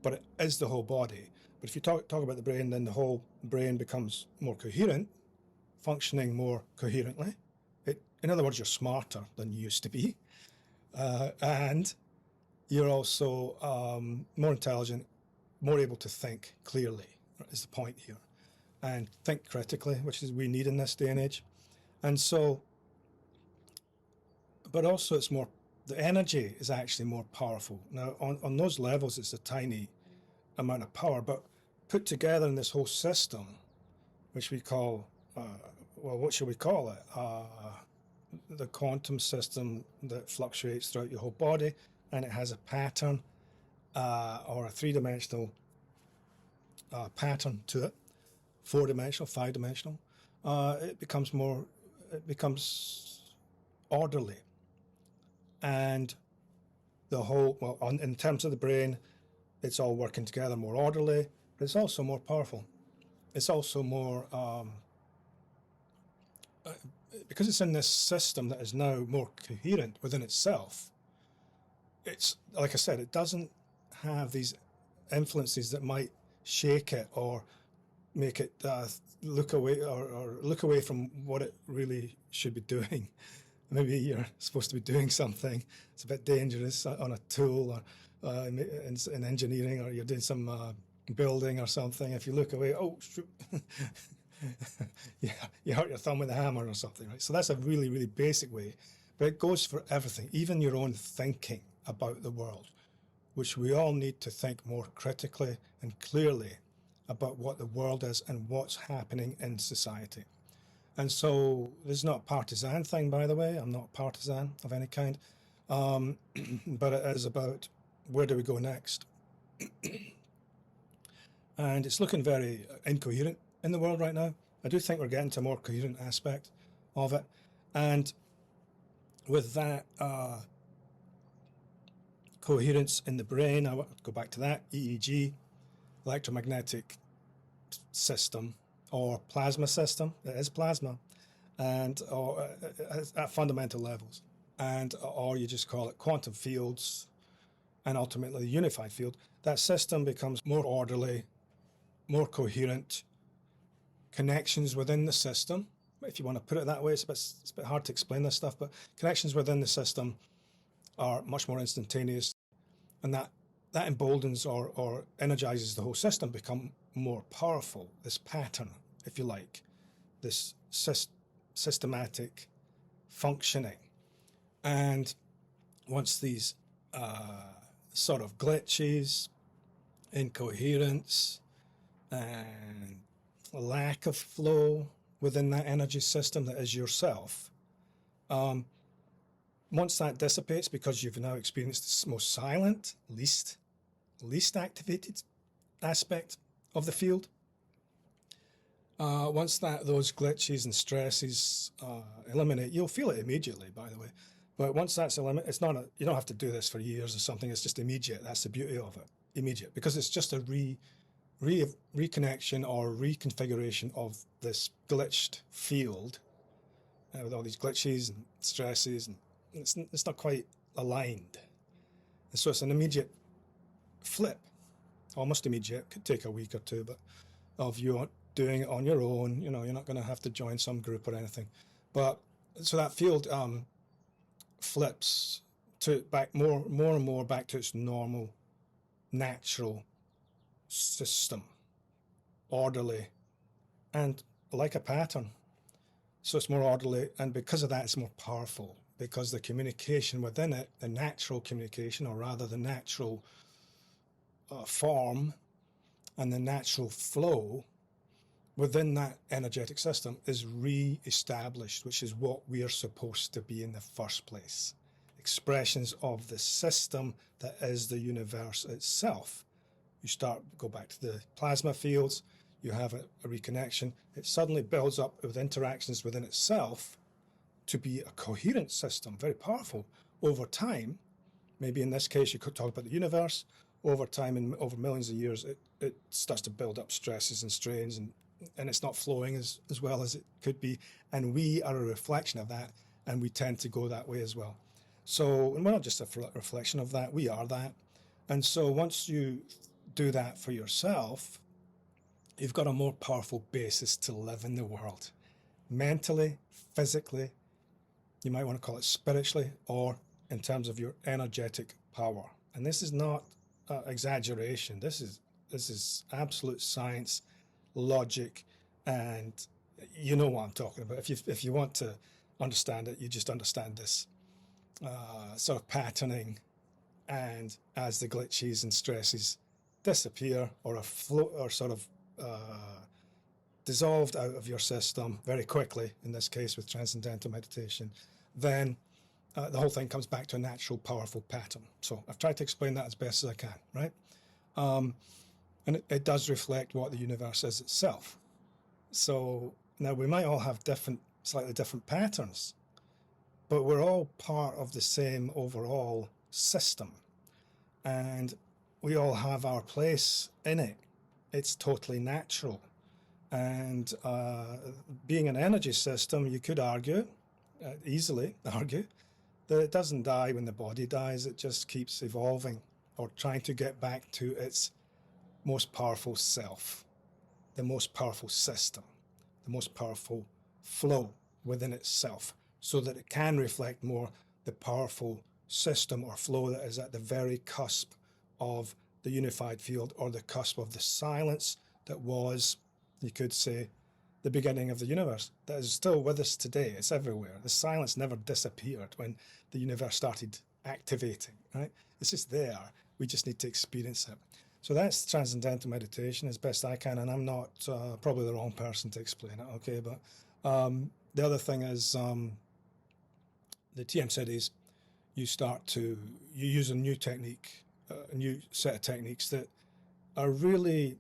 but it is the whole body. But if you talk about the brain, then the whole brain becomes more coherent, functioning more coherently. In other words, you're smarter than you used to be. And you're also more intelligent, more able to think clearly, is the point here. And think critically, which is we need in this day and age. And so, but also it's more, the energy is actually more powerful. Now, on those levels, it's a tiny amount of power, but put together in this whole system, which we call, well, what should we call it? The quantum system that fluctuates throughout your whole body, and it has a pattern or a three-dimensional pattern to it, four-dimensional, five-dimensional. It becomes orderly, and the whole, well, in terms of the brain, it's all working together more orderly, but it's also more powerful. It's also more, because it's in this system that is now more coherent within itself. It's, like I said, it doesn't have these influences that might shake it or make it look away or look away from what it really should be doing. Maybe you're supposed to be doing something, it's a bit dangerous on a tool or in engineering, or you're doing some building or something. If you look away, oh, shoot. Yeah, you hurt your thumb with a hammer or something, right? So that's a really, really basic way, but it goes for everything, even your own thinking about the world, which we all need to think more critically and clearly about what the world is and what's happening in society. And so this is not a partisan thing, by the way. I'm not partisan of any kind, but it is about where do we go next. And it's looking very incoherent in the world right now. I do think we're getting to a more coherent aspect of it. And with that coherence in the brain, I want to go back to that, EEG, electromagnetic system, or plasma system. It is plasma, and or at fundamental levels, and or you just call it quantum fields, and ultimately the unified field. That system becomes more orderly, more coherent. Connections within the system, if you want to put it that way, it's a bit hard to explain this stuff, but connections within the system are much more instantaneous, and that emboldens or energizes the whole system, become more powerful. This pattern, if you like, this systematic functioning. And once these sort of glitches, incoherence, and lack of flow within that energy system that is yourself, once that dissipates, because you've now experienced the most silent, least activated aspect of the field, once those glitches and stresses eliminate, you'll feel it immediately, by the way. But once that's eliminated, it's not you don't have to do this for years or something. It's just immediate. That's the beauty of it, immediate, because it's just a reconnection or reconfiguration of this glitched field with all these glitches and stresses, and it's not quite aligned. And so it's an immediate flip, almost immediate. Could take a week or two, but of you doing it on your own, you're not going to have to join some group or anything. But so that field flips to back more and more back to its normal, natural system, orderly, and like a pattern. So it's more orderly, and because of that, it's more powerful, because the communication within it, the natural communication, or rather the natural form and the natural flow within that energetic system is re-established, which is what we are supposed to be in the first place. Expressions of the system that is the universe itself. You go back to the plasma fields, you have a reconnection, it suddenly builds up with interactions within itself to be a coherent system, very powerful. Over time, maybe in this case you could talk about the universe, over time, and over millions of years, it starts to build up stresses and strains, and it's not flowing as well as it could be, and we are a reflection of that, and we tend to go that way as well. So, and we're not just a reflection of that, we are that. And so once you do that for yourself, you've got a more powerful basis to live in the world, mentally, physically, you might want to call it spiritually, or in terms of your energetic power. And this is not exaggeration. This is absolute science, logic, and you know what I'm talking about. If you want to understand it, you just understand this sort of patterning, and as the glitches and stresses disappear or are or sort of dissolved out of your system very quickly, in this case with transcendental meditation, then the whole thing comes back to a natural, powerful pattern. So I've tried to explain that as best as I can, right? And it does reflect what the universe is itself. So now we might all have slightly different patterns, but we're all part of the same overall system, and we all have our place in it. It's totally natural. And being an energy system, you could argue, easily argue, that it doesn't die when the body dies. It just keeps evolving or trying to get back to its most powerful self, the most powerful system, the most powerful flow within itself, so that it can reflect more the powerful system or flow that is at the very cusp of the unified field, or the cusp of the silence that was, you could say, the beginning of the universe, that is still with us today. It's everywhere. The silence never disappeared when the universe started activating, right? It's just there. We just need to experience it. So that's transcendental meditation as best I can, and I'm not probably the wrong person to explain it, okay? But the other thing is the TM-Sidhis, you use a new technique, a new set of techniques that are really,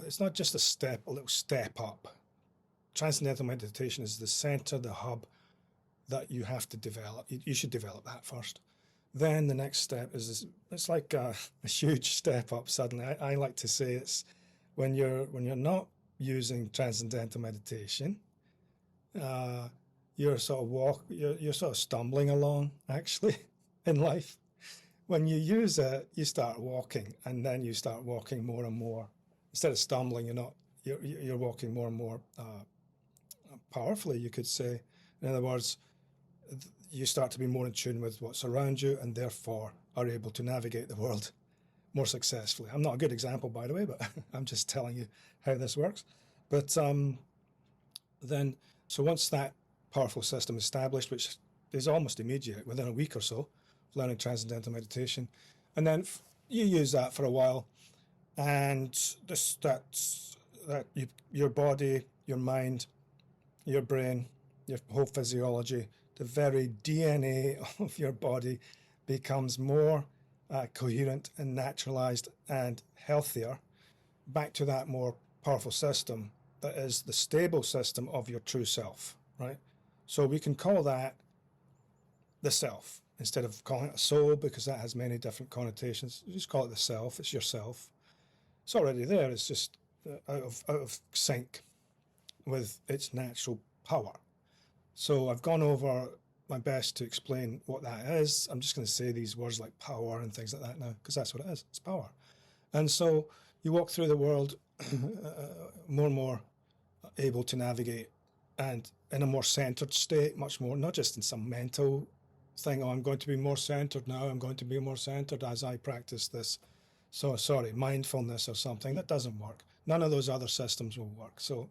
it's not just a little step up. Transcendental meditation is the center, the hub that you have to develop. You should develop that first. Then the next step is, it's like a huge step up suddenly. I like to say it's when you're not using transcendental meditation, you're sort of stumbling along actually in life. When you use it, you start walking, and then you start walking more and more. Instead of stumbling, you're walking more and more powerfully, you could say. In other words, you start to be more in tune with what's around you, and therefore are able to navigate the world more successfully. I'm not a good example, by the way, but I'm just telling you how this works. But then, so once that powerful system is established, which is almost immediate, within a week or so, learning transcendental meditation, and then you use that for a while, and your body, your mind, your brain, your whole physiology, the very DNA of your body becomes more coherent and naturalized and healthier, back to that more powerful system that is the stable system of your true self, right? So we can call that the self, instead of calling it a soul, because that has many different connotations. You just call it the self. It's yourself. It's already there. It's just out of sync with its natural power. So I've gone over my best to explain what that is. I'm just going to say these words like power and things like that now, because that's what it is. It's power. And so you walk through the world more and more able to navigate, and in a more centered state, much more, not just in some mental thing, oh, I'm going to be more centered now, I'm going to be more centered as I practice this. So, sorry, mindfulness or something. That doesn't work. None of those other systems will work. So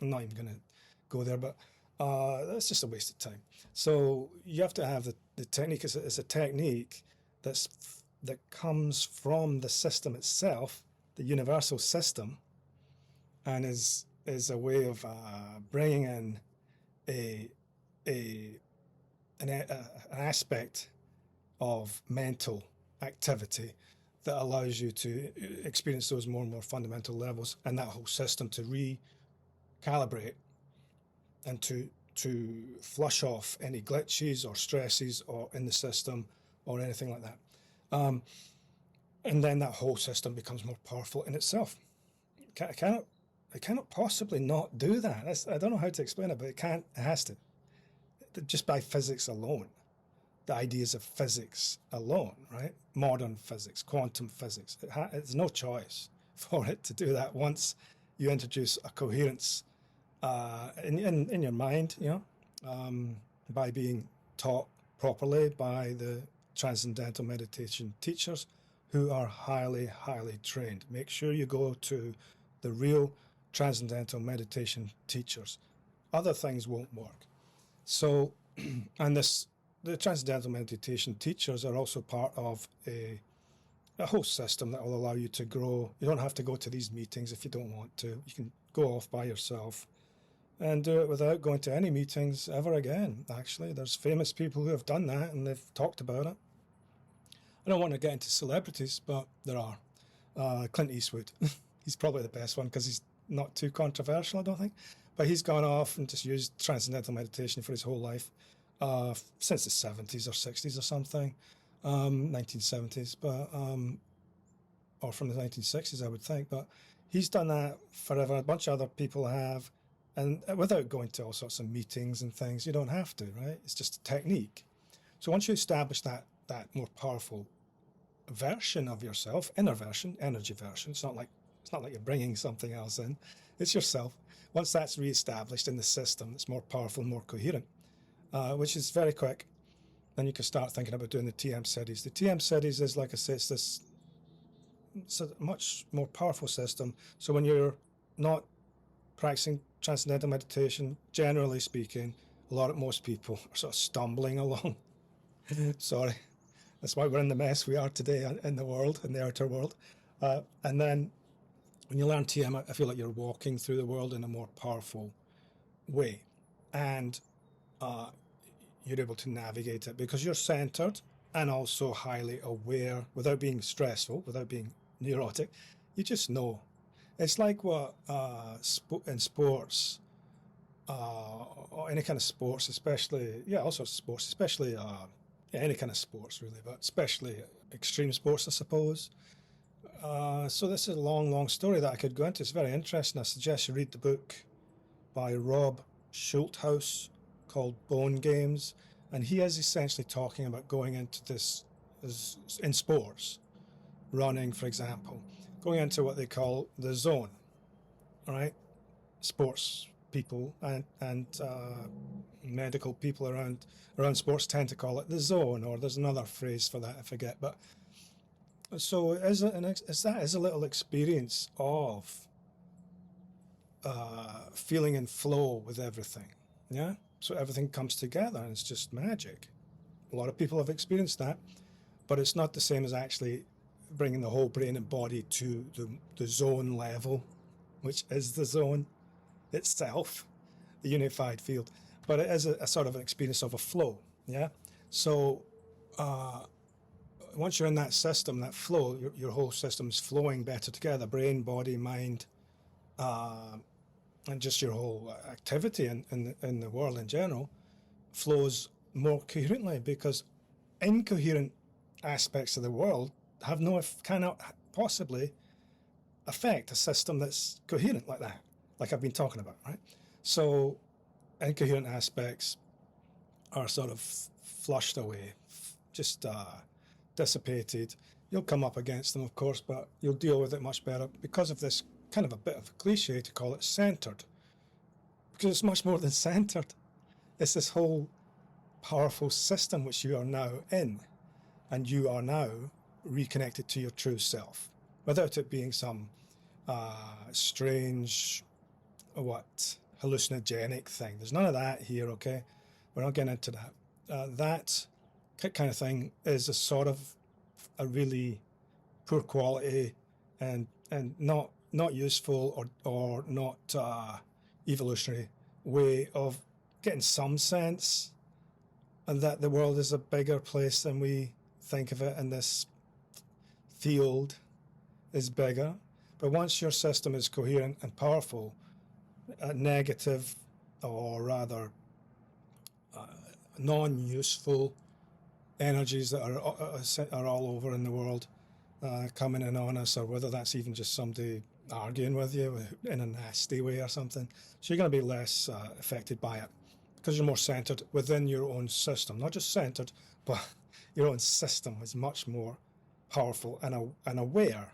I'm not even going to go there, but that's just a waste of time. So you have to have the technique. It's a technique that comes from the system itself, the universal system, and is a way of bringing in an aspect of mental activity that allows you to experience those more and more fundamental levels, and that whole system to recalibrate and to flush off any glitches or stresses or in the system or anything like that. And then that whole system becomes more powerful in itself. It cannot possibly not do that. I don't know how to explain it, but it has to. Just by physics alone, the ideas of physics alone, right? Modern physics, quantum physics. There's no choice for it to do that once you introduce a coherence in your mind, by being taught properly by the transcendental meditation teachers who are highly, highly trained. Make sure you go to the real transcendental meditation teachers. Other things won't work. So, and the transcendental meditation teachers are also part of a whole system that will allow you to grow. You don't have to go to these meetings if you don't want to. You can go off by yourself and do it without going to any meetings ever again, actually. There's famous people who have done that, and they've talked about it. I don't want to get into celebrities, but there are. Clint Eastwood. He's probably the best one because he's not too controversial, I don't think. But he's gone off and just used transcendental meditation for his whole life. since the 70s or 60s or something, 1970s, but or from the 1960s, I would think. But he's done that forever. A bunch of other people have, and without going to all sorts of meetings and things, you don't have to, right? It's just a technique. So once you establish that more powerful version of yourself, inner version, energy version, it's not like you're bringing something else in, it's yourself. Once that's reestablished in the system, it's more powerful, more coherent, which is very quick. Then you can start thinking about doing the TM-Sidhis. The TM-Sidhis is, like I say, it's a much more powerful system. So when you're not practicing transcendental meditation, generally speaking, most people are sort of stumbling along. Sorry. That's why we're in the mess we are today in the world, in the outer world. And then when you learn TM, I feel like you're walking through the world in a more powerful way. And you're able to navigate it because you're centered and also highly aware without being stressful, without being neurotic. You just know. It's like what in sports, or any kind of sports, especially, all sorts of sports, especially any kind of sports really, but especially extreme sports, I suppose. So this is a long story that I could go into. It's very interesting. I suggest you read the book by Rob Schulthouse called Bone Games, and he is essentially talking about going into this in sports, running, for example, going into what they call the zone. All right, sports people and medical people around sports tend to call it the zone, or there's another phrase for that I forget. But so is a little experience of feeling in flow with everything. Yeah, so everything comes together and it's just magic. A lot of people have experienced that, but it's not the same as actually bringing the whole brain and body to the zone level, which is the zone itself, the unified field. But it is a sort of an experience of a flow. Yeah. So once you're in that system, that flow, your whole system is flowing better together, brain, body, mind, and just your whole activity in the world in general flows more coherently, because incoherent aspects of the world cannot possibly affect a system that's coherent like that, like I've been talking about, right? So incoherent aspects are sort of flushed away, just dissipated. You'll come up against them, of course, but you'll deal with it much better because of this kind of a bit of a cliche to call it centered, because it's much more than centered. It's this whole powerful system which you are now in, and you are now reconnected to your true self without it being some strange hallucinogenic thing. There's none of that here, okay? We're not getting into that. That kind of thing is a sort of a really poor quality and not useful or not evolutionary way of getting some sense, and that the world is a bigger place than we think of it, and this field is bigger. But once your system is coherent and powerful, negative, or rather non-useful energies that are all over in the world coming in on us, or whether that's even just somebody arguing with you in a nasty way or something, so you're going to be less affected by it because you're more centered within your own system. Not just centered, but your own system is much more powerful and aware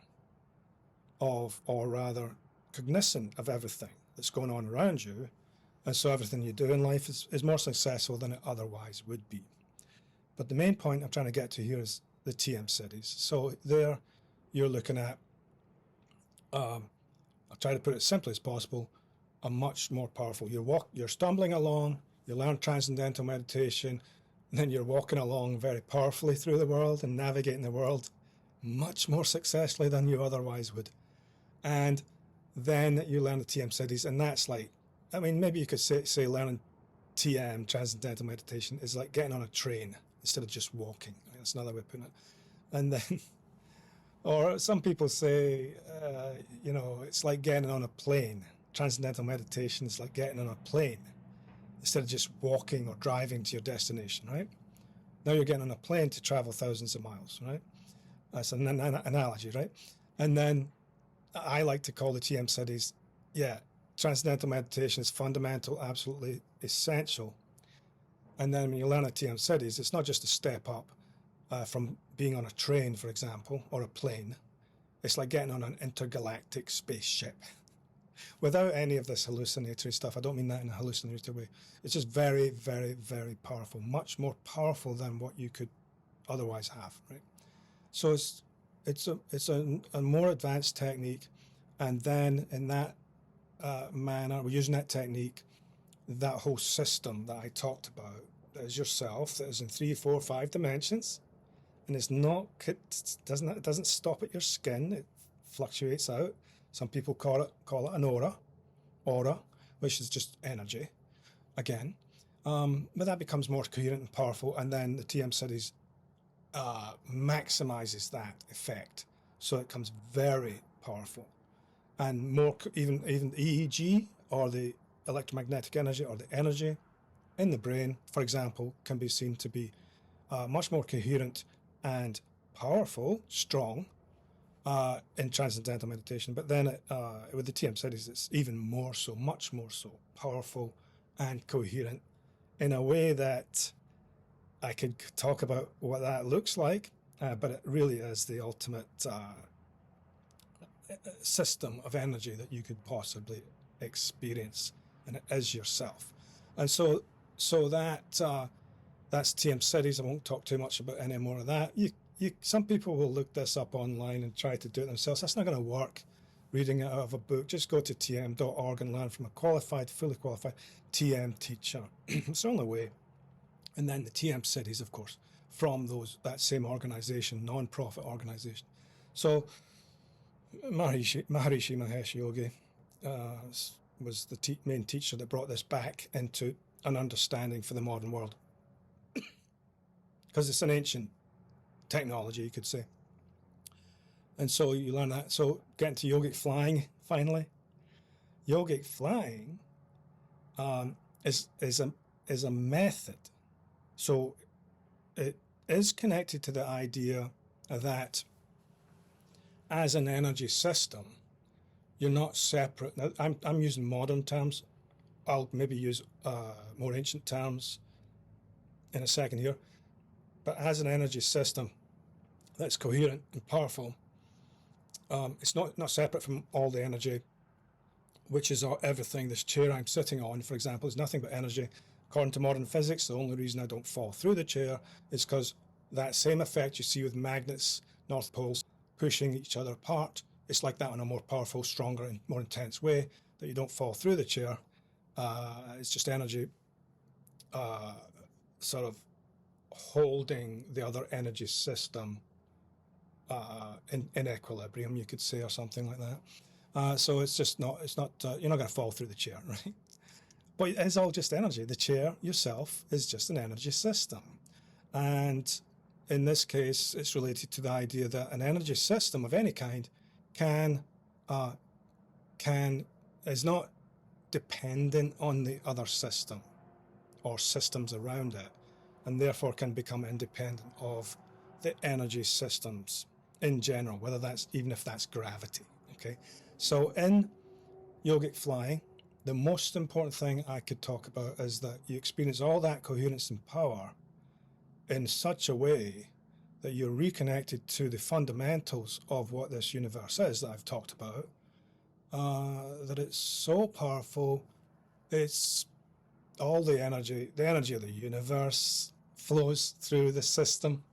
of, or rather cognizant of, everything that's going on around you. And so everything you do in life is more successful than it otherwise would be. But the main point I'm trying to get to here is the TM-Sidhis. So there you're looking at, I'll try to put it as simply as possible, a much more powerful. You're stumbling along, you learn transcendental meditation, and then you're walking along very powerfully through the world and navigating the world much more successfully than you otherwise would. And then you learn the TM-Sidhis, and that's like, I mean, maybe you could say learning TM, transcendental meditation, is like getting on a train instead of just walking. That's another way of putting it. And then, or some people say, it's like getting on a plane. Transcendental meditation is like getting on a plane. instead of just walking or driving to your destination, right? Now you're getting on a plane to travel thousands of miles, right? That's an analogy, right? And then I like to call the TM-Sidhis, transcendental meditation is fundamental, absolutely essential. And then when you learn a TM-Sidhis, it's not just a step up from being on a train, for example, or a plane. It's like getting on an intergalactic spaceship without any of this hallucinatory stuff. I don't mean that in a hallucinatory way. It's just very, very, very powerful, much more powerful than what you could otherwise have, right? So it's a more advanced technique, and then in that manner, we're using that technique, that whole system that I talked about, that is yourself, that is in 3, 4, 5 dimensions, and it doesn't stop at your skin. It fluctuates out. Some people call it an aura, which is just energy, again. But that becomes more coherent and powerful, and then the TM-Sidhis maximizes that effect, so it becomes very powerful, and more even the EEG, or the electromagnetic energy, or the energy in the brain, for example, can be seen to be much more coherent and powerful, strong, in transcendental meditation. But then with the TM-Sidhis, it's even more so, much more so, powerful and coherent in a way that I could talk about what that looks like, but it really is the ultimate system of energy that you could possibly experience, and it is yourself. And so that's TM-Sidhis. I won't talk too much about any more of that. Some people will look this up online and try to do it themselves. That's not going to work reading it out of a book. Just go to tm.org and learn from a fully qualified TM teacher. It's the only way. And then the TM-Sidhis, of course, from that same organization, non-profit organization. So Maharishi Mahesh Yogi was the main teacher that brought this back into an understanding for the modern world. Because it's an ancient technology, you could say. And so you learn that. So getting to yogic flying, finally. Yogic flying is a method. So it is connected to the idea that as an energy system, you're not separate. Now, I'm using modern terms. I'll maybe use more ancient terms in a second here. But as an energy system that's coherent and powerful, it's not separate from all the energy, which is everything. This chair I'm sitting on, for example, is nothing but energy. According to modern physics, the only reason I don't fall through the chair is because that same effect you see with magnets, north poles, pushing each other apart, it's like that in a more powerful, stronger, and more intense way, that you don't fall through the chair. It's just energy sort of holding the other energy system in equilibrium, you could say, or something like that. So you're not going to fall through the chair, right? But it's all just energy. The chair yourself is just an energy system. And in this case, it's related to the idea that an energy system of any kind is not dependent on the other system or systems around it, and therefore can become independent of the energy systems in general, even if that's gravity. Okay, so in yogic flying, the most important thing I could talk about is that you experience all that coherence and power in such a way that you're reconnected to the fundamentals of what this universe is that I've talked about, that it's so powerful. It's all the energy of the universe flows through the system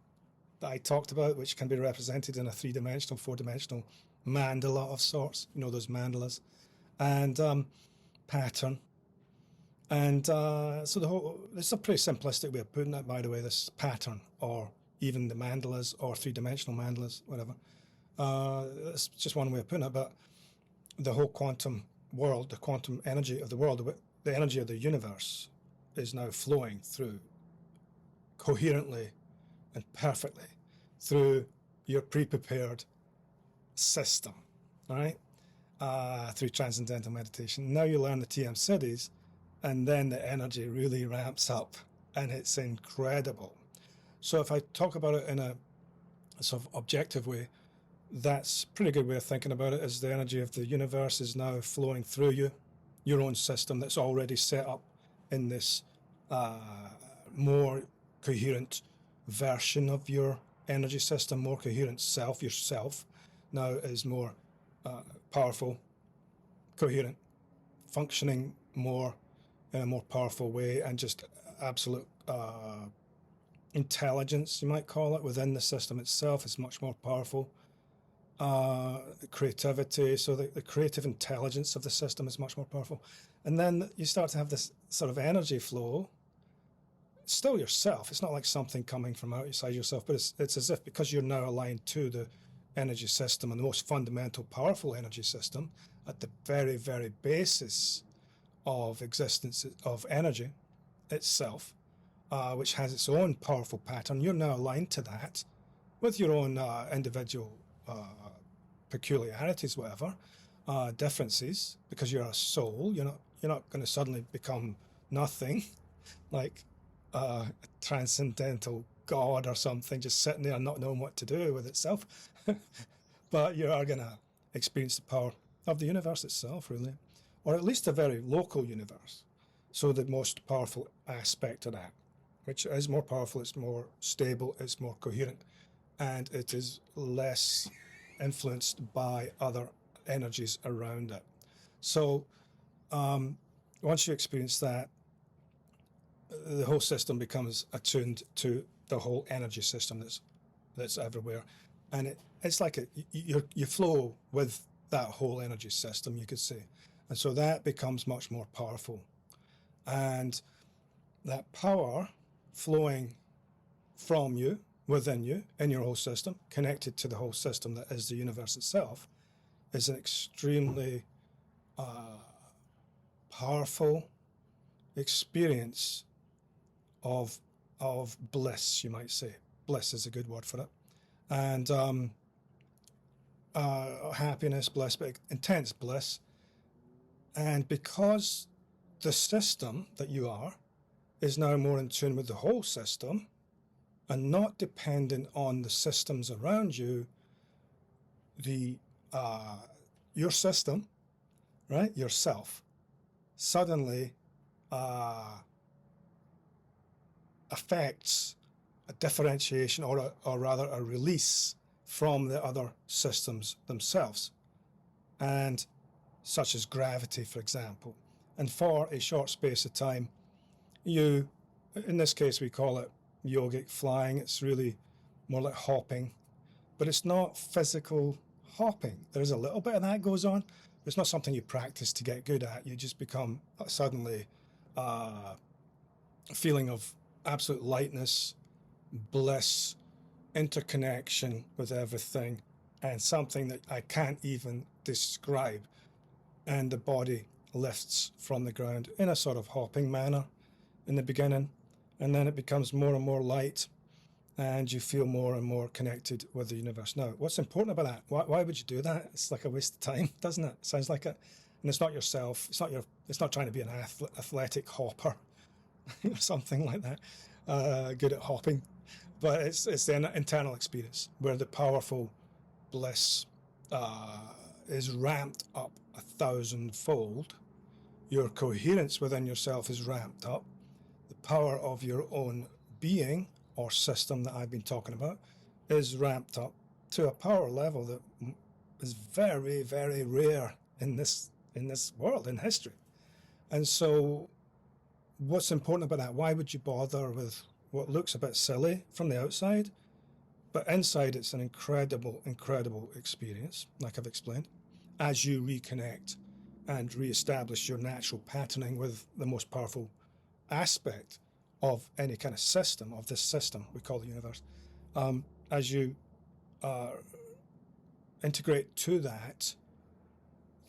that I talked about, which can be represented in a 3-dimensional, 4-dimensional mandala of sorts, those mandalas, and pattern. And so this is a pretty simplistic way of putting it, by the way, this pattern, or even the mandalas, or 3-dimensional mandalas, whatever. It's just one way of putting it, but the whole quantum world, the quantum energy of the world, the energy of the universe is now flowing through coherently and perfectly through your pre-prepared system, all right? Through transcendental meditation. Now you learn the TM-Sidhis, and then the energy really ramps up, and it's incredible. So if I talk about it in a sort of objective way, that's a pretty good way of thinking about it, is the energy of the universe is now flowing through you, your own system that's already set up in this more coherent version of your energy system, more coherent self. Yourself now is more powerful, coherent, functioning more in a more powerful way, and just absolute intelligence, you might call it, within the system itself is much more powerful. Creativity, so the creative intelligence of the system is much more powerful. And then you start to have this sort of energy flow. It's still yourself. It's not like something coming from outside yourself, but it's as if, because you're now aligned to the energy system, and the most fundamental, powerful energy system at the very, very basis of existence of energy itself, which has its own powerful pattern. You're now aligned to that with your own individual peculiarities, whatever, differences, because you're a soul. You're not going to suddenly become nothing, like a transcendental God or something, just sitting there and not knowing what to do with itself. But you are going to experience the power of the universe itself, really, or at least a very local universe. So the most powerful aspect of that, which is more powerful, it's more stable, it's more coherent, and it is less influenced by other energies around it. So once you experience that, the whole system becomes attuned to the whole energy system that's everywhere, and it's like you flow with that whole energy system, you could say, and so that becomes much more powerful, and that power flowing from you, within you, in your whole system, connected to the whole system that is the universe itself, is an extremely powerful experience of bliss, you might say. Bliss is a good word for it. And happiness, bliss, but intense bliss. And because the system that you are is now more in tune with the whole system and not dependent on the systems around you, your system, right, yourself, suddenly affects a differentiation, or rather a release from the other systems themselves, and such as gravity, for example. And for a short space of time, you, in this case we call it yogic flying, it's really more like hopping, but it's not physical hopping. There's a little bit of that goes on, but it's not something you practice to get good at. You just become suddenly a feeling of absolute lightness, bliss, interconnection with everything, and something that I can't even describe. And the body lifts from the ground in a sort of hopping manner in the beginning, and then it becomes more and more light, and you feel more and more connected with the universe. Now, what's important about that? Why would you do that? It's like a waste of time, doesn't it? Sounds like it. And it's not yourself. It's not trying to be an athletic hopper or something like that, good at hopping. But it's the internal experience where the powerful bliss is ramped up 1,000-fold. Your coherence within yourself is ramped up. The power of your own being or system that I've been talking about is ramped up to a power level that is very, very rare in this world, in history. And so what's important about that? Why would you bother with what looks a bit silly from the outside? But inside, it's an incredible, incredible experience, like I've explained, as you reconnect and reestablish your natural patterning with the most powerful aspect of any kind of system, of this system we call the universe. As you integrate to that,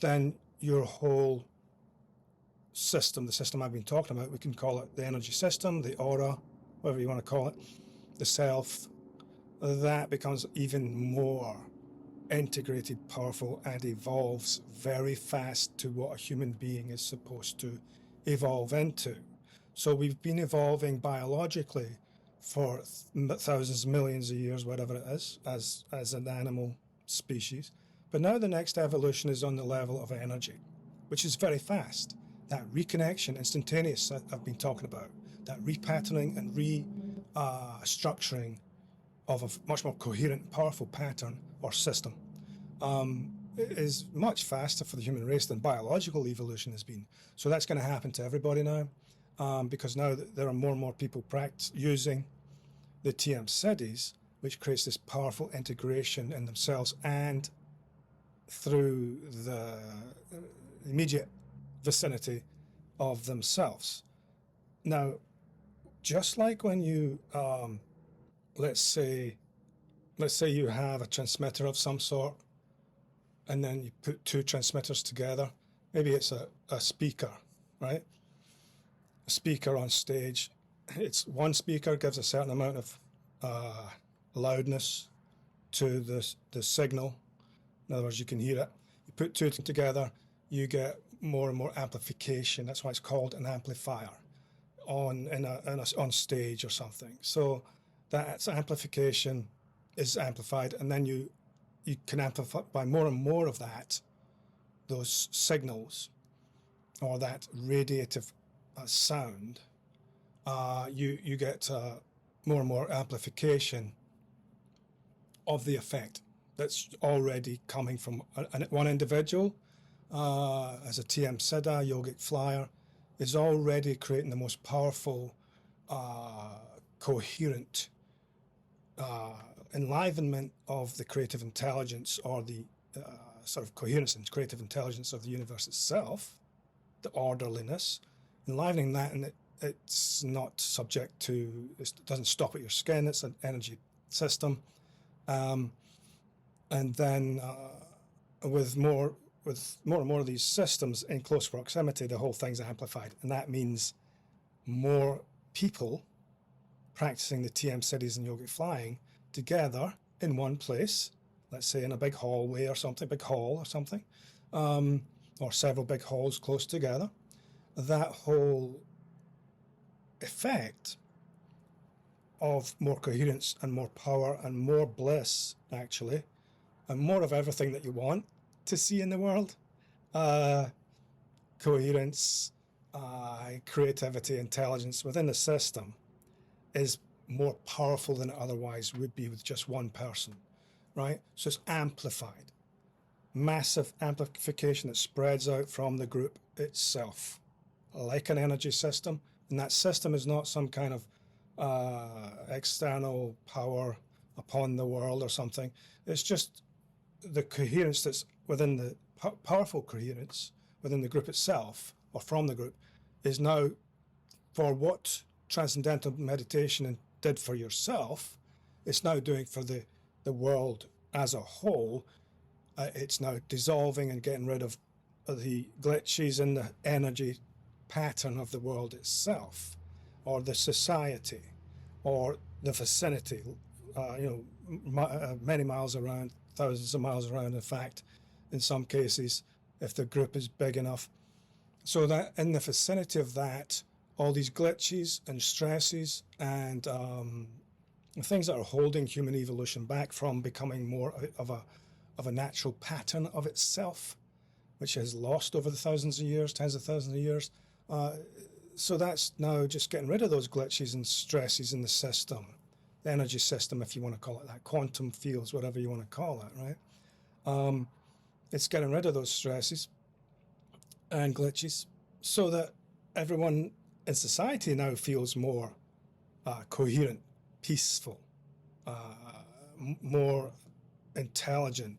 then your whole system, the system I've been talking about, we can call it the energy system, the aura, whatever you want to call it, the self, that becomes even more integrated, powerful, and evolves very fast to what a human being is supposed to evolve into. So we've been evolving biologically for thousands, millions of years, whatever it is, as an animal species. But now the next evolution is on the level of energy, which is very fast. That reconnection, instantaneous, that I've been talking about, that repatterning and restructuring of a much more coherent and powerful pattern or system is much faster for the human race than biological evolution has been. So that's going to happen to everybody now, because now there are more and more people using the TM-Sidhis, which creates this powerful integration in themselves and through the immediate vicinity of themselves. Now, just like when you, let's say you have a transmitter of some sort, and then you put two transmitters together. Maybe it's a speaker, right? A speaker on stage. It's one speaker gives a certain amount of loudness to the signal. In other words, you can hear it. You put two together, you get more and more amplification. That's why it's called an amplifier on stage or something. So that amplification is amplified, and then you can amplify by more and more of that, those signals, or that radiative sound. You get more and more amplification of the effect that's already coming from one individual. As a TM-Sidhi yogic flyer, is already creating the most powerful, coherent enlivenment of the creative intelligence, or the sort of coherence and creative intelligence of the universe itself, the orderliness, enlivening that, and it's not subject to, it doesn't stop at your skin, it's an energy system. And then with more and more of these systems in close proximity, the whole thing's amplified. And that means more people practicing the TM-Sidhis and yogic flying together in one place, let's say in a big hallway or something, big hall or something, or several big halls close together. That whole effect of more coherence and more power and more bliss, actually, and more of everything that you want to see in the world, coherence, creativity, intelligence within the system, is more powerful than it otherwise would be with just one person, right? So it's amplified, massive amplification that spreads out from the group itself, like an energy system. And that system is not some kind of external power upon the world or something. It's just the coherence that's within the powerful coherence within the group itself, or from the group, is now, for what transcendental meditation did for yourself, it's now doing for the world as a whole. It's now dissolving and getting rid of the glitches in the energy pattern of the world itself, or the society, or the vicinity, many miles around, thousands of miles around, in fact, in some cases, if the group is big enough. So that in the vicinity of that, all these glitches and stresses and things that are holding human evolution back from becoming more of a natural pattern of itself, which has lost over the thousands of years, tens of thousands of years. So that's now just getting rid of those glitches and stresses in the system, the energy system, if you want to call it that, quantum fields, whatever you want to call it, right? It's getting rid of those stresses and glitches so that everyone in society now feels more coherent, peaceful, more intelligent,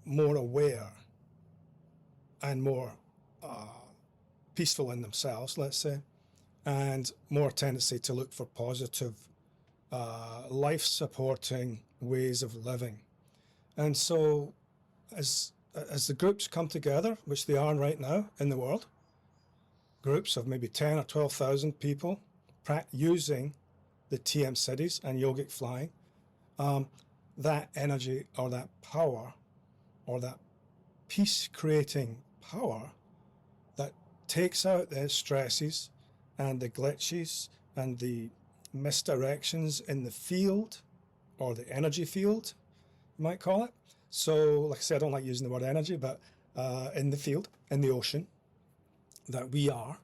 more aware, and more peaceful in themselves, let's say, and more tendency to look for positive, life-supporting ways of living. And so as the groups come together, which they are right now in the world, groups of maybe 10 or 12,000 people using the TM-Sidhis and yogic flying, that energy or that power or that peace-creating power that takes out the stresses and the glitches and the misdirections in the field, or the energy field, you might call it. So, like I said, I don't like using the word energy, but in the field, in the ocean that we are,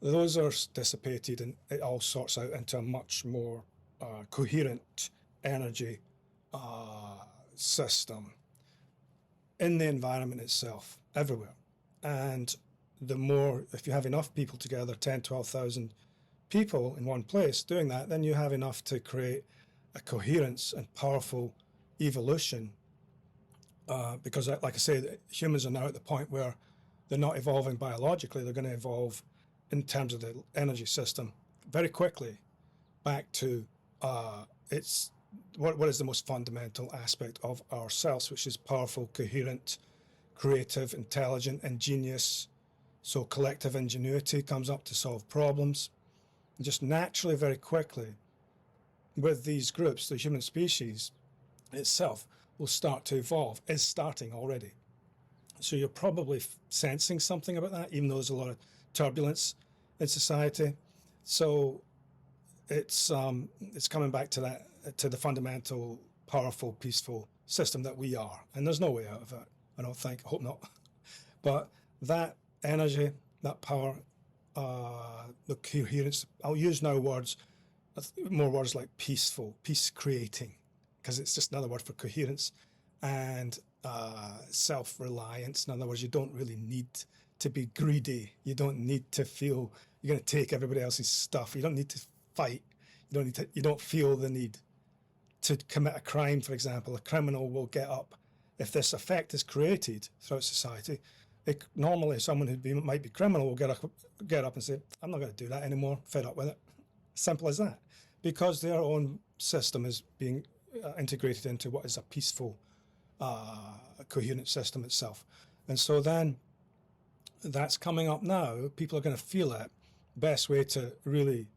those are dissipated, and it all sorts out into a much more coherent energy system in the environment itself, everywhere. And the more, if you have enough people together, 10, 12,000 people in one place doing that, then you have enough to create a coherence and powerful evolution. Because, like I say, humans are now at the point where they're not evolving biologically, they're going to evolve in terms of the energy system very quickly back to its what is the most fundamental aspect of ourselves, which is powerful, coherent, creative, intelligent, ingenious. So collective ingenuity comes up to solve problems. And just naturally, very quickly, with these groups, the human species itself will start to evolve, is starting already. So you're probably sensing something about that, even though there's a lot of turbulence in society. So it's coming back to that, to the fundamental, powerful, peaceful system that we are, and there's no way out of it. I don't think. I hope not. But that energy, that power, the coherence. I'll use now more words like peaceful, peace creating, because it's just another word for coherence, and self-reliance. In other words, you don't really need to be greedy. You don't need to feel you're going to take everybody else's stuff. You don't need to fight. You don't feel the need to commit a crime, for example. A criminal will get up. If this effect is created throughout society, normally someone who might be criminal will get up and say, I'm not going to do that anymore, fed up with it. Simple as that. Because their own system is being integrated into what is a peaceful, coherent system itself. And so then that's coming up now. People are going to feel it. Best way to really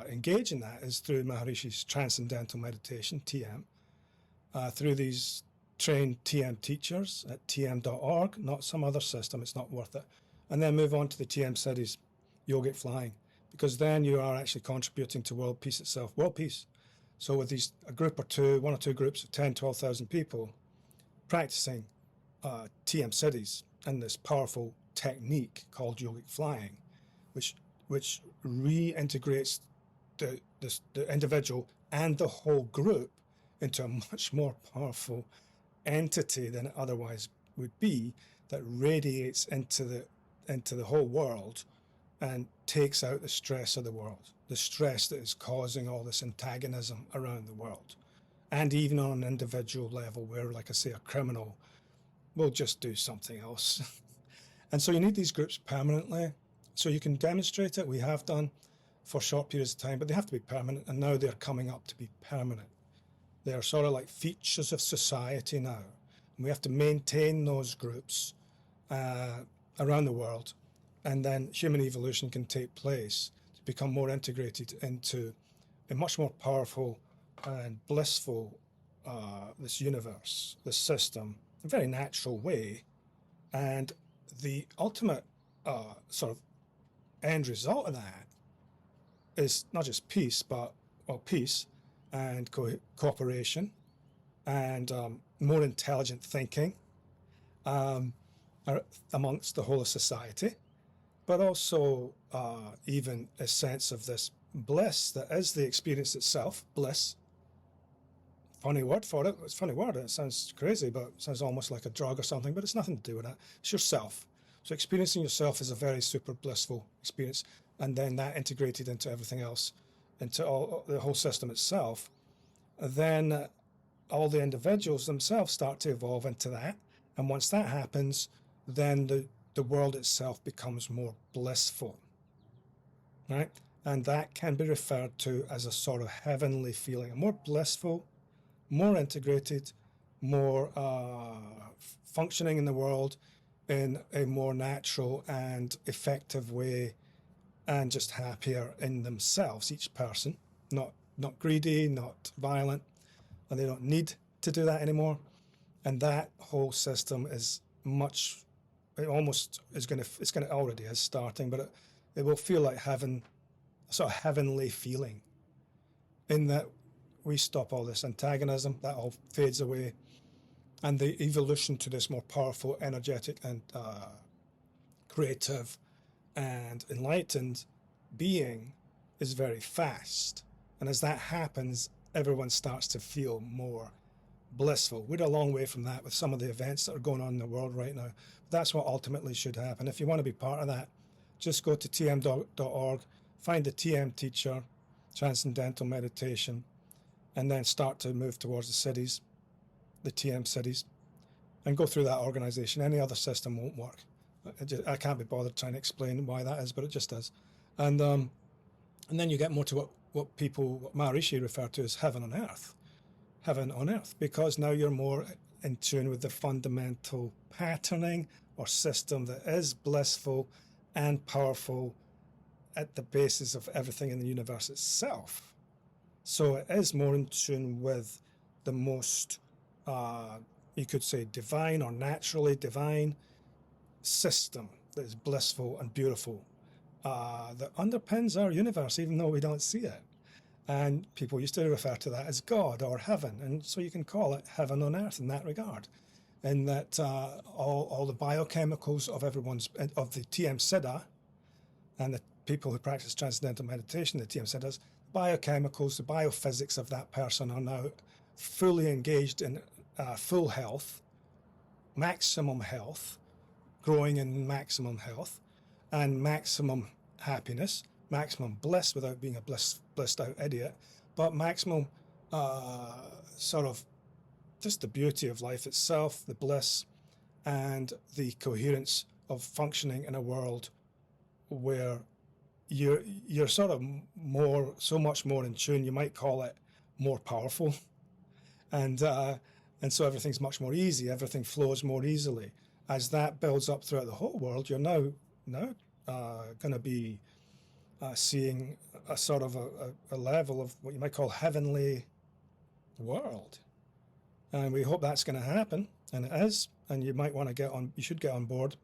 engage in that is through Maharishi's Transcendental Meditation, TM, through these trained TM teachers at tm.org, not some other system, it's not worth it. And then move on to the TM-Sidhis Yogic Flying, because then you are actually contributing to world peace itself, world peace. So with these, one or two groups of 10, 12,000 people practicing TM-Sidhis and this powerful technique called yogic flying, which reintegrates the individual and the whole group into a much more powerful entity than it otherwise would be, that radiates into the whole world and takes out the stress of the world, the stress that is causing all this antagonism around the world. And even on an individual level where, like I say, a criminal will just do something else. And so you need these groups permanently. So you can demonstrate it. We have done for short periods of time, but they have to be permanent. And now they're coming up to be permanent. They're sort of like features of society now. And we have to maintain those groups around the world. And then human evolution can take place to become more integrated into a much more powerful and blissful this universe, this system, a very natural way. And the ultimate sort of end result of that is not just peace, but peace and cooperation and more intelligent thinking amongst the whole of society, but also even a sense of this bliss that is the experience itself. Bliss, funny word for it. It's a funny word. It sounds crazy, but it sounds almost like a drug or something, but it's nothing to do with that. It's yourself. So experiencing yourself is a very super blissful experience, and then that integrated into everything else, into the whole system itself. Then all the individuals themselves start to evolve into that, and once that happens, then the world itself becomes more blissful, right? And that can be referred to as a sort of heavenly feeling, a more blissful, more integrated, more functioning in the world in a more natural and effective way, and just happier in themselves, each person, not greedy, not violent, and they don't need to do that anymore. And that whole system is much it almost is going to, it's going to already is starting, but it will feel like having a sort of heavenly feeling, in that we stop all this antagonism, that all fades away, and the evolution to this more powerful, energetic, and creative and enlightened being is very fast. And as that happens, everyone starts to feel more blissful. We're a long way from that with some of the events that are going on in the world right now. But that's what ultimately should happen. If you want to be part of that, just go to tm.org, find the TM teacher, Transcendental Meditation, and then start to move towards the Sidhis, the TM-Sidhis, and go through that organization. Any other system won't work. I can't be bothered trying to explain why that is, but it just does. And then you get more to what Maharishi refer to as heaven on earth, because now you're more in tune with the fundamental patterning or system that is blissful and powerful at the basis of everything in the universe itself. So it is more in tune with the most, you could say, divine or naturally divine system that is blissful and beautiful, that underpins our universe, even though we don't see it. And people used to refer to that as God or heaven, and so you can call it heaven on earth in that regard. And that all the biochemicals of the TM-Siddha, and the people who practice transcendental meditation, the TM-Siddhas, biochemicals, the biophysics of that person are now fully engaged in full health, maximum health, growing in maximum health, and maximum happiness, maximum bliss without being a blissed out idiot, but maximum sort of just the beauty of life itself, the bliss, and the coherence of functioning in a world where you're sort of so much more in tune. You might call it more powerful, and so everything's much more easy. Everything flows more easily. As that builds up throughout the whole world, you're now going to be seeing a sort of a level of what you might call heavenly world. And we hope that's going to happen, and it is. And you might want to you should get on board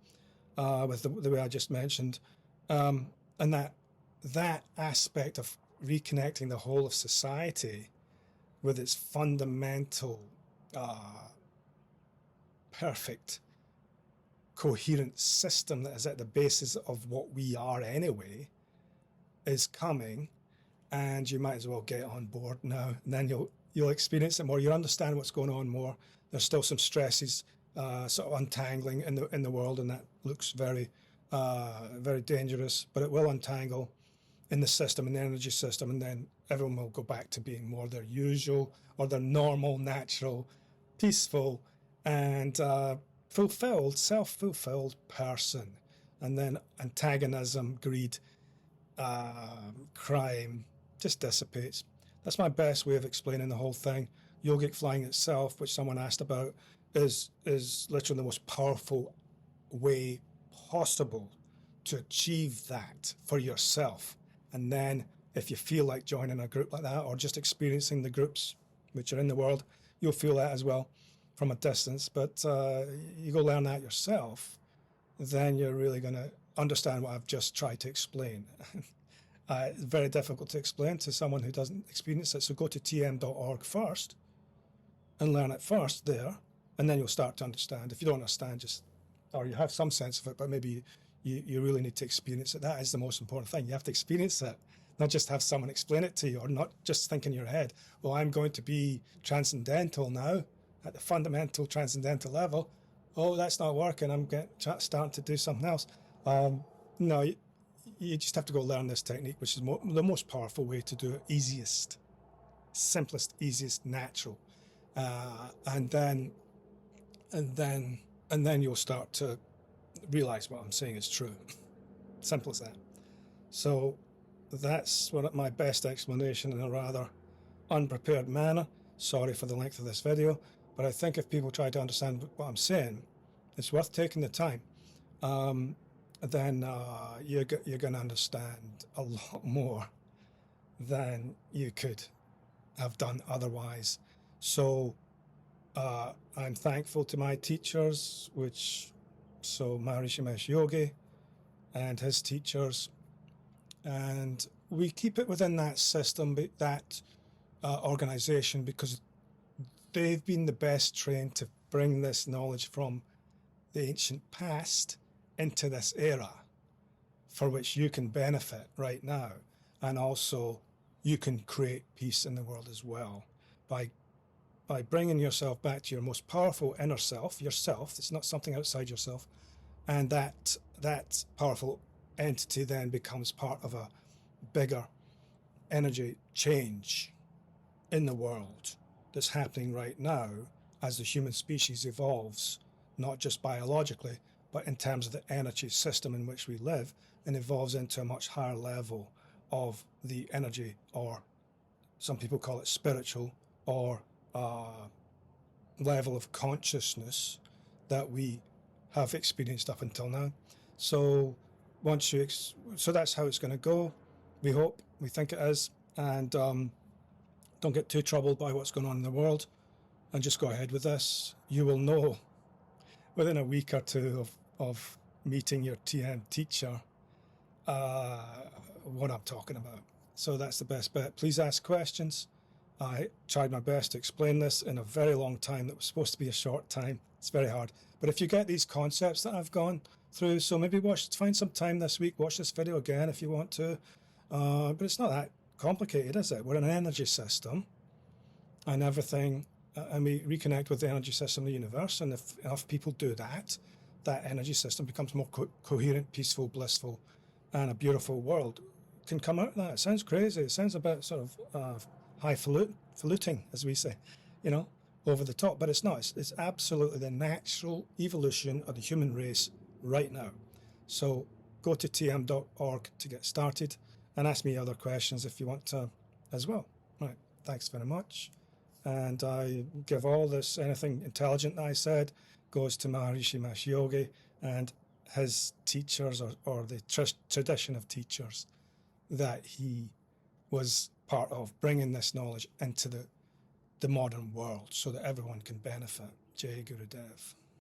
with the way I just mentioned. And that aspect of reconnecting the whole of society with its fundamental, perfect, coherent system that is at the basis of what we are anyway, is coming, and you might as well get on board now. And then you'll experience it more. You'll understand what's going on more. There's still some stresses, sort of untangling in the world, and that looks very, very dangerous. But it will untangle in the system, in the energy system, and then everyone will go back to being more their usual or their normal, natural, peaceful, and self-fulfilled person. And then antagonism, greed, crime just dissipates. That's my best way of explaining the whole thing. Yogic flying itself, which someone asked about, is literally the most powerful way possible to achieve that for yourself. And then if you feel like joining a group like that, or just experiencing the groups which are in the world, you'll feel that as well from a distance. But you go learn that yourself, then you're really going to understand what I've just tried to explain. It's very difficult to explain to someone who doesn't experience it. So go to tm.org first and learn it first there, and then you'll start to understand. If you don't understand, or you have some sense of it, but maybe you really need to experience it. That is the most important thing. You have to experience it, not just have someone explain it to you, or not just think in your head, well, I'm going to be transcendental now at the fundamental transcendental level. Oh, that's not working. I'm starting to do something else. No, you just have to go learn this technique, which is the most powerful way to do it, easiest, simplest, easiest, natural. And then you'll start to realize what I'm saying is true. Simple as that. So that's my best explanation in a rather unprepared manner. Sorry for the length of this video, but I think if people try to understand what I'm saying, it's worth taking the time. Then you're going to understand a lot more than you could have done otherwise. So I'm thankful to my teachers, which so Maharishi Mahesh Yogi and his teachers, and we keep it within that system, that organization, because they've been the best trained to bring this knowledge from the ancient past into this era, for which you can benefit right now, and also you can create peace in the world as well by bringing yourself back to your most powerful inner self, yourself. It's not something outside yourself, and that powerful entity then becomes part of a bigger energy change in the world that's happening right now as the human species evolves, not just biologically, but in terms of the energy system in which we live, and evolves into a much higher level of the energy, or some people call it spiritual, or level of consciousness that we have experienced up until now. So so that's how it's going to go. We hope, we think it is, and don't get too troubled by what's going on in the world, and just go ahead with this. You will know within a week or two of meeting your TM teacher what I'm talking about. So that's the best bet. Please ask questions. I tried my best to explain this in a very long time that was supposed to be a short time. It's very hard. But if you get these concepts that I've gone through, so maybe find some time this week, watch this video again if you want to. But it's not that complicated, is it? We're in an energy system, and everything, and we reconnect with the energy system of the universe, and if enough people do that, that energy system becomes more coherent, peaceful, blissful, and a beautiful world can come out of that. It sounds crazy. It sounds a bit sort of highfalutin, as we say, over the top, but it's not. It's absolutely the natural evolution of the human race right now. So go to tm.org to get started, and ask me other questions if you want to as well. Right, thanks very much. And I give all this, anything intelligent that I said goes to Maharishi Mahesh Yogi and his teachers, or the tradition of teachers that he was part of, bringing this knowledge into the modern world so that everyone can benefit. Jai Gurudev.